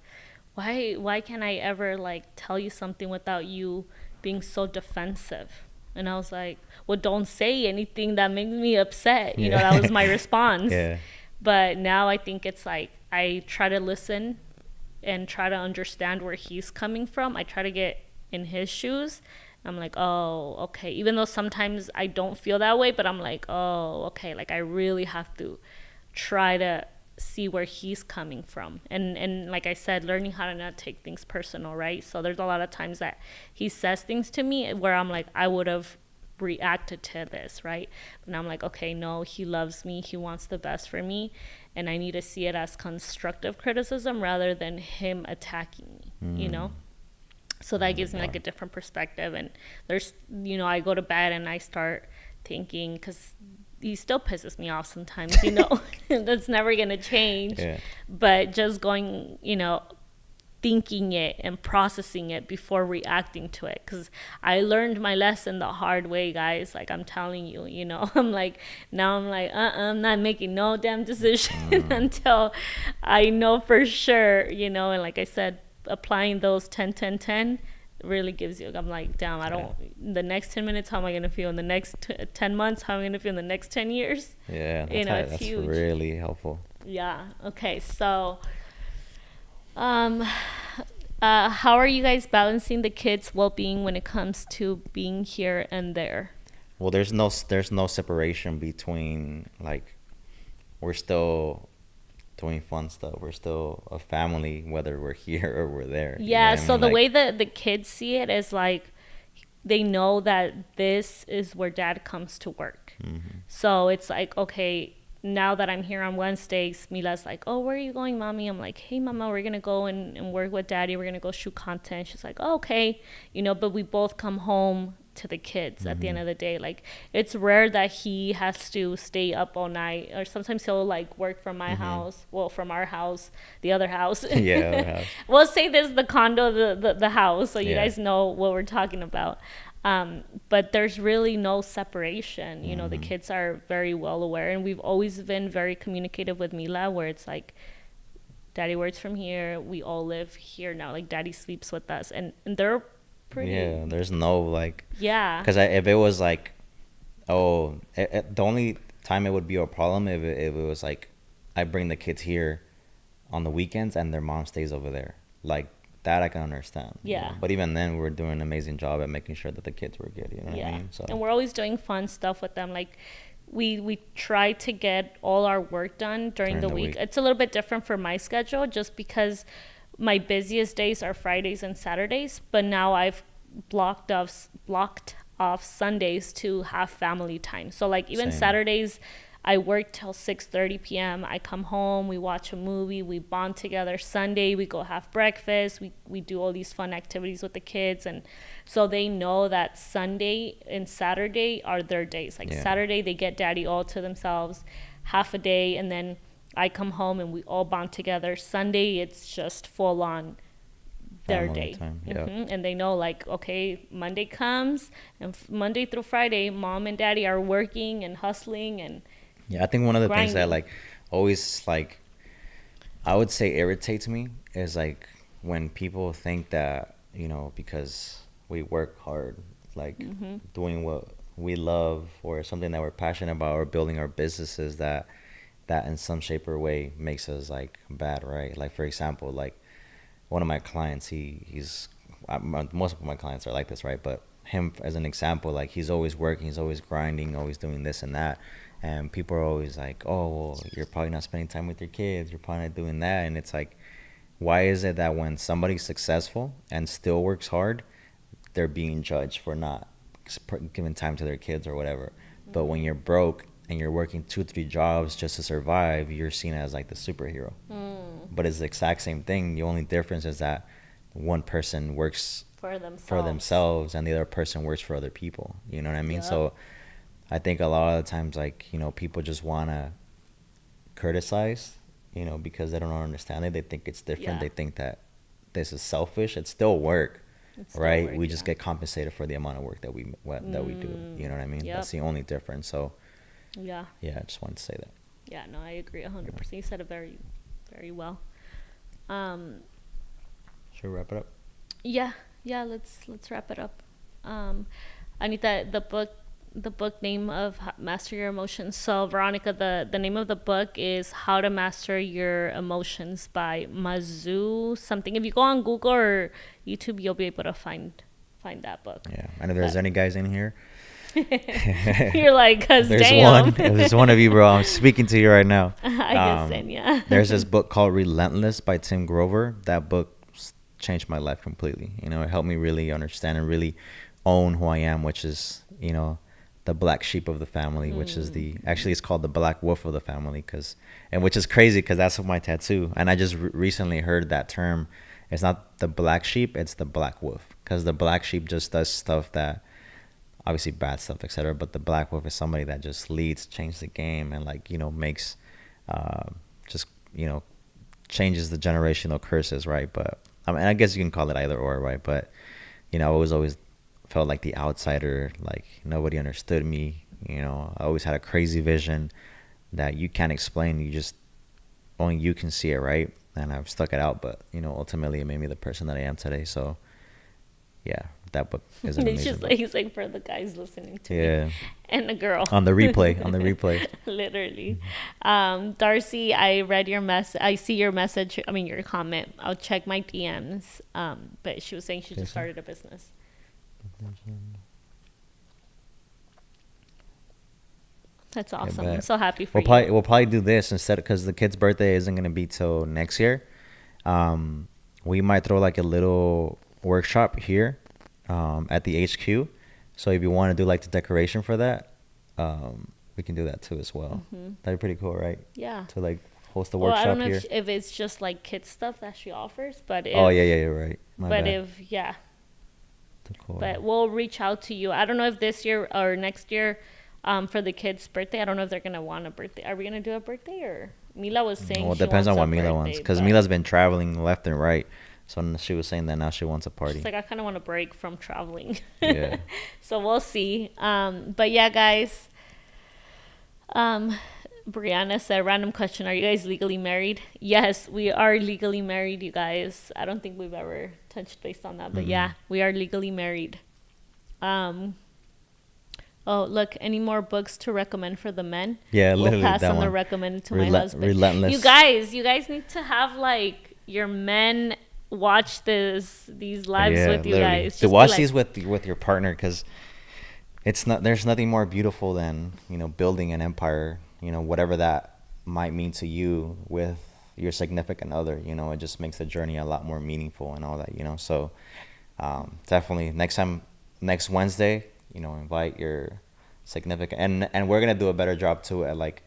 why can't I ever like tell you something without you being so defensive? And I was like, well, don't say anything that makes me upset. That was my response. Yeah. But now I think it's like I try to listen and try to understand where he's coming from. I try to get in his shoes. I'm like, oh, okay. Even though sometimes I don't feel that way, but I'm like, oh, okay. Like I really have to try to see where he's coming from. And like I said, learning how to not take things personal, right? So there's a lot of times that he says things to me where I'm like, I would have reacted to this, right? But now I'm like, okay, no, he loves me. He wants the best for me. And I need to see it as constructive criticism rather than him attacking me, So that gives me like a different perspective. And there's, I go to bed and I start thinking, because he still pisses me off sometimes, that's never going to change. Yeah. But just going, thinking it and processing it before reacting to it. Because I learned my lesson the hard way, guys. Like I'm telling you, I'm like, now I'm like, I'm not making no damn decision until I know for sure, and like I said, applying those 10-10-10 really gives you, I'm like, damn, I don't, the next 10 minutes, how am I going to feel in the next 10 months? How am I going to feel in the next 10 years? Yeah, it's that's huge. Really helpful. Yeah. Okay. So, how are you guys balancing the kids' well-being when it comes to being here and there? Well, there's no separation between, like, we're still doing fun stuff. We're still a family, whether we're here or we're there. Yeah. So the way that the kids see it is like, they know that this is where dad comes to work. Mm-hmm. So it's like, okay, now that I'm here on Wednesdays, Mila's like, oh, where are you going, mommy? I'm like, hey, mama, we're going to go and work with daddy. We're going to go shoot content. She's like, oh, okay. But we both come home to the kids at the end of the day. Like, it's rare that he has to stay up all night, or sometimes he'll like work from my house, well, from our house, the other house. Yeah, other house. We'll say this, the condo, the house, so you Yeah. guys know what we're talking about. But there's really no separation. You know, the kids are very well aware, and we've always been very communicative with Mila, where it's like, daddy works from here, we all live here now, like daddy sleeps with us, and they're pretty. Yeah, there's no like, Yeah. because if it was like, the only time it would be a problem if it was like, I bring the kids here on the weekends and their mom stays over there. Like, that I can understand. Yeah. But even then, we're doing an amazing job at making sure that the kids were good. You know what I mean? So. And we're always doing fun stuff with them. Like, we try to get all our work done during the week. It's a little bit different for my schedule, just because my busiest days are Fridays and Saturdays. But now I've blocked off Sundays to have family time. So like, even Same. Saturdays, I work till 6:30 p.m. I come home, we watch a movie, we bond together. Sunday, we go have breakfast. We do all these fun activities with the kids. And so they know that Sunday and Saturday are their days. Like, Saturday, they get daddy all to themselves, half a day. And then I come home and we all bond together. Sunday, it's just full on their Family day. time, yeah. And they know, like, okay, Monday comes, and Monday through Friday, mom and daddy are working and hustling. And yeah, I think one of the things that grinding. like always like, I would say irritates me is like when people think that, you know, because we work hard, like doing what we love or something that we're passionate about, or building our businesses, that in some shape or way makes us like bad, right? Like, for example, like one of my clients, he's most of my clients are like this, right? But him as an example, like, he's always working, he's always grinding, always doing this and that. And people are always like, oh, well, you're probably not spending time with your kids, you're probably not doing that. And it's like, why is it that when somebody's successful and still works hard, they're being judged for not giving time to their kids or whatever? But when you're broke and you're working 2-3 jobs just to survive, you're seen as like the superhero. But it's the exact same thing. The only difference is that one person works for themselves and the other person works for other people. You know what I mean? Yep. So I think a lot of the times, like, you know, people just want to criticize, you know, because they don't understand it. They think it's different. Yeah. They think that this is selfish. It's still work, It's still right? work, We just yeah. get compensated for the amount of work that we do. You know what I mean? Yep. That's the only difference. So, Yeah. yeah, I just wanted to say that. Yeah, no, I agree 100%. You said it very, very well. Should we wrap it up? Yeah, let's wrap it up. Anita, the book name of Master Your Emotions. So Veronica, the name of the book is How to Master Your Emotions by Mazu something. If you go on Google or YouTube, you'll be able to find that book. Yeah. And if there's any guys in here, You're like, cause there's damn. one. If there's one of you, bro, I'm speaking to you right now. I guess yeah. There's this book called Relentless by Tim Grover. That book changed my life completely. You know, it helped me really understand and really own who I am, which is, you know, the black sheep of the family, which is actually it's called the black wolf of the family, which is crazy because that's my tattoo. And I just recently heard that term. It's not the black sheep, it's the black wolf, because the black sheep just does stuff that, obviously bad stuff, etc. But the black wolf is somebody that just leads, changes the game, and like, you know, makes, just, you know, changes the generational curses, right? But I mean, I guess you can call it either or, right? But, you know, I always felt like the outsider, like nobody understood me. You know, I always had a crazy vision that you can't explain. Only you can see it, right? And I've stuck it out, but, you know, ultimately it made me the person that I am today. So, yeah, that book is an It's amazing just book. like, he's like, for the guys listening to Yeah. me. And the girl. On the replay. Literally. Darcy, I read your I see your message. I mean, your comment. I'll check my DMs. But she was saying she just started a business. That's awesome. I'm so happy for you. We'll probably do this instead, because the kid's birthday isn't going to be till next year. We might throw like a little workshop here at the HQ. So if you want to do like the decoration for that, we can do that too as well. That'd be pretty cool, right? Yeah. To like host a Well, workshop I don't know here. if it's just like kids stuff that she offers, but if, Oh yeah, you're right. My but bad. if yeah, Cool. But we'll reach out to you. I don't know if this year or next year, for the kid's birthday. I don't know if they're gonna want a birthday. Are we gonna do a birthday or Mila was saying Well, it she depends wants on a what Mila wants, birthday, because but Mila's been traveling left and right. So she was saying that now she wants a she's party. like, I kind of want a break from traveling. Yeah. So we'll see. But yeah, guys. Brianna said, random question: are you guys legally married? Yes, we are legally married, you guys. I don't think we've ever touched base on that, but yeah, we are legally married. Oh, look, any more books to recommend for the men? Yeah, We'll literally pass that on the one. recommended to my husband. Relentless. You guys need to have like your men watch these lives Yeah, with you literally. guys. To Just be watch like, these with your partner, because it's not. There's nothing more beautiful than building an empire. Whatever that might mean to you with your significant other. It just makes the journey a lot more meaningful and all that. So definitely next Wednesday, invite your significant, and we're gonna do a better job too at like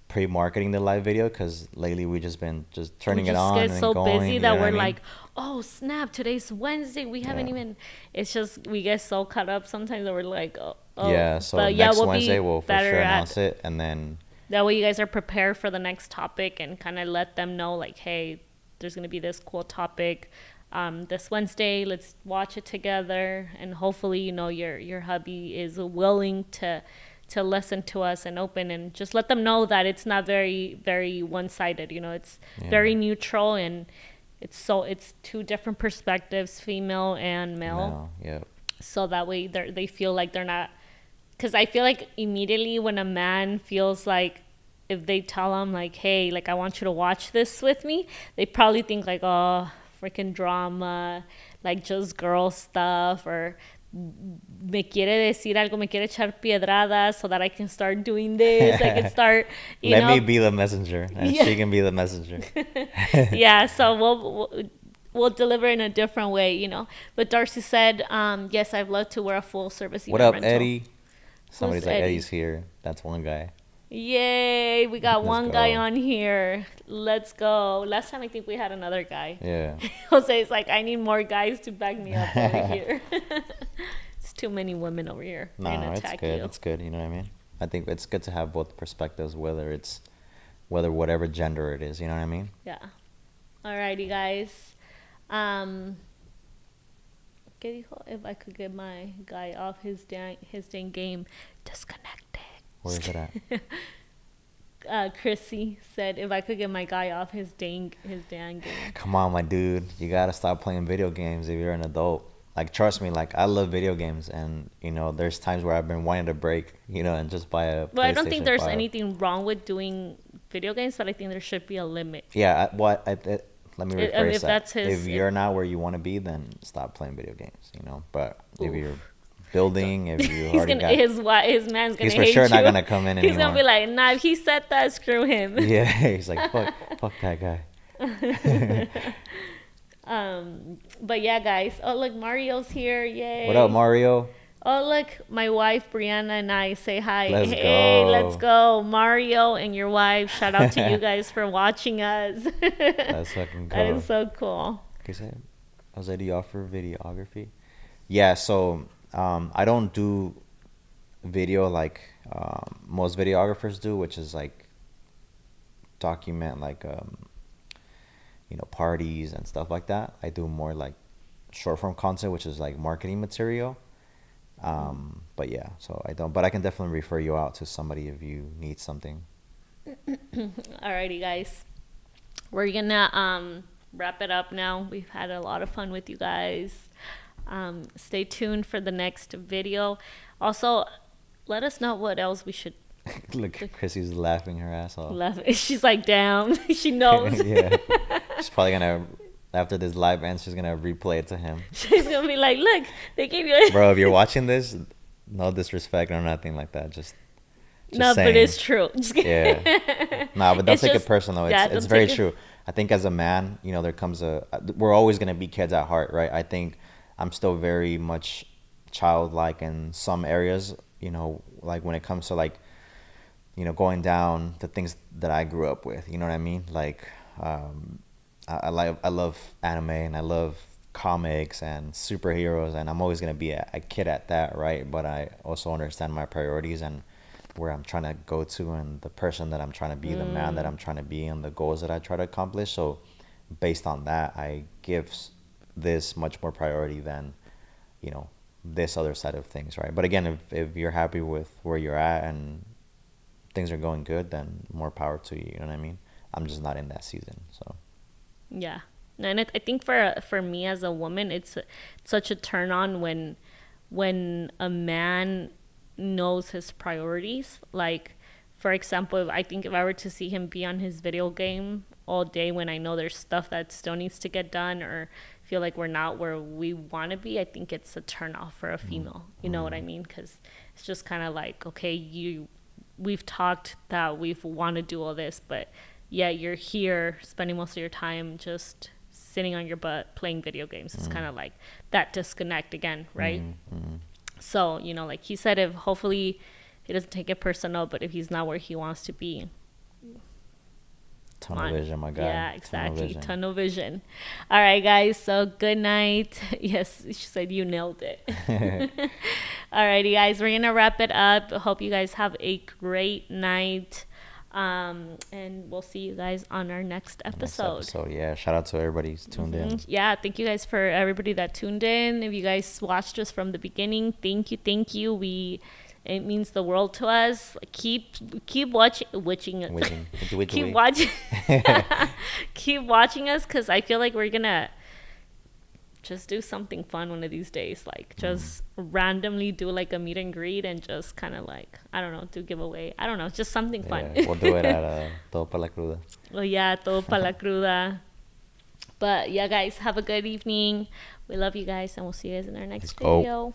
pre-marketing the live video, because lately we just been just turning it on get and so going. busy You that know what we're I mean? like, oh snap, today's Wednesday. We haven't Yeah. even. It's just we get so caught up sometimes that we're like, oh. Yeah. So But yeah, next we'll Wednesday be we'll for better sure at announce it, and then that way. You guys are prepared for the next topic and kind of let them know like, hey, there's gonna be this cool topic. This Wednesday, let's watch it together, and hopefully, your hubby is willing to listen to us and open, and just let them know that it's not very, very one-sided. It's very neutral, and it's two different perspectives, female and male. no, yeah, So that way they feel like they're not, because I feel like immediately when a man feels like, if they tell him like, hey, like I want you to watch this with me, they probably think like, oh, freaking drama, like just girl stuff, or me quiere decir algo, me quiere echar piedradas so that I can start doing this. I can start, let me be the messenger, and she can be the messenger. Yeah, so we'll deliver in a different way. But Darcy said, yes, I'd love to wear a full service What event up, rental. Eddie? Somebody's like, Eddie? Eddie's here. That's one guy. Yay, we got Let's one guy go. on here. Let's go. Last time I think we had another guy. Yeah. Jose's like, I need more guys to back me up over here. It's too many women over here. They're No, gonna it's attack good. you. It's good. You know what I mean? I think it's good to have both perspectives, whether whatever gender it is. You know what I mean? Yeah. Alrighty, guys. ¿Qué dijo? If I could get my guy off his dang game, disconnected. Where is it at? Chrissy said, if I could get my guy off his dang game. Come on, my dude. You gotta stop playing video games if you're an adult. Like, trust me. Like, I love video games, and there's times where I've been wanting to break, and just buy a. Well, I don't think PlayStation there's 5. anything wrong with doing video games, but I think there should be a limit. Yeah. Let me rephrase if that. that's If you're not where you want to be, then stop playing video games. But if Oof. you're building, if you He's already gonna got, his man's gonna he's for hate sure you. not gonna come in He's anymore. gonna be like, nah, if he said that, screw him. Yeah, he's like, fuck that guy. But yeah, guys. Oh, look, Mario's here. Yay. What up, Mario? Oh, look, my wife, Brianna, and I say hi. Let's Hey, go. let's go. Mario and your wife, shout out to you guys for watching us. That's fucking cool. That is so cool. Okay, so Jose, do you offer videography? Yeah, so I don't do video like most videographers do, which is like document like parties and stuff like that. I do more like short form content, which is like marketing material. But yeah, so I don't, but I can definitely refer you out to somebody if you need something. Alrighty, guys. We're gonna wrap it up now. We've had a lot of fun with you guys. Stay tuned for the next video. Also, let us know what else we should Look, Chrissy's laughing her ass off. laugh. She's like, damn. She knows. Yeah, she's probably gonna, after this live ends, she's gonna replay it to him. She's gonna be like, look, they gave you a Bro, if you're watching this, no disrespect or nothing like that. Just no, saying. but it's true. Just Yeah. Nah, but don't It's take just- it personal. yeah, It's don't very take it- true. I think as a man, there comes we're always gonna be kids at heart, right? I think I'm still very much childlike in some areas, like when it comes to like, going down the things that I grew up with. You know what I mean? Like, I love anime, and I love comics and superheroes, and I'm always gonna be a kid at that, right? But I also understand my priorities and where I'm trying to go to, and the person that I'm trying to be, the man that I'm trying to be, and the goals that I try to accomplish. So, based on that, I give this much more priority than, you know, this other side of things, right? But again, if you're happy with where you're at and things are going good, then more power to you. You know what I mean? I'm just not in that season, so. Yeah. And I think for me as a woman, it's such a turn on when a man knows his priorities. Like, for example, I think if I were to see him be on his video game all day when I know there's stuff that still needs to get done, or feel like we're not where we want to be, I think it's a turn off for a female. You know what I mean? Because it's just kind of like, okay, we've talked that we want to do all this, but yeah, you're here spending most of your time just sitting on your butt playing video games. It's kind of like that disconnect again, right? So, you know, like he said, if hopefully he doesn't take it personal, but if he's not where he wants to be, Tunnel vision, my guy. yeah, exactly. Tunnel vision. All right, guys. So good night. Yes, she said you nailed it. Alrighty, guys. We're gonna wrap it up. Hope you guys have a great night. And we'll see you guys on our next episode. Yeah. Shout out to everybody who's tuned in. Yeah, thank you guys for everybody that tuned in. If you guys watched us from the beginning, thank you. It means the world to us. Keep watching keep watching keep watching us, because I feel like we're gonna just do something fun one of these days, like just randomly do like a meet and greet and just kind of like, I don't know, do giveaway, I don't know, just something fun. We'll do it at Todo Pa La Cruda. Well, yeah, Todo Pa La Cruda. But yeah, guys, have a good evening. We love you guys, and we'll see you guys in our next video.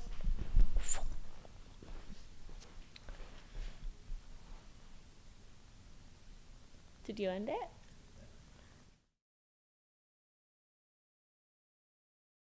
Did you end it?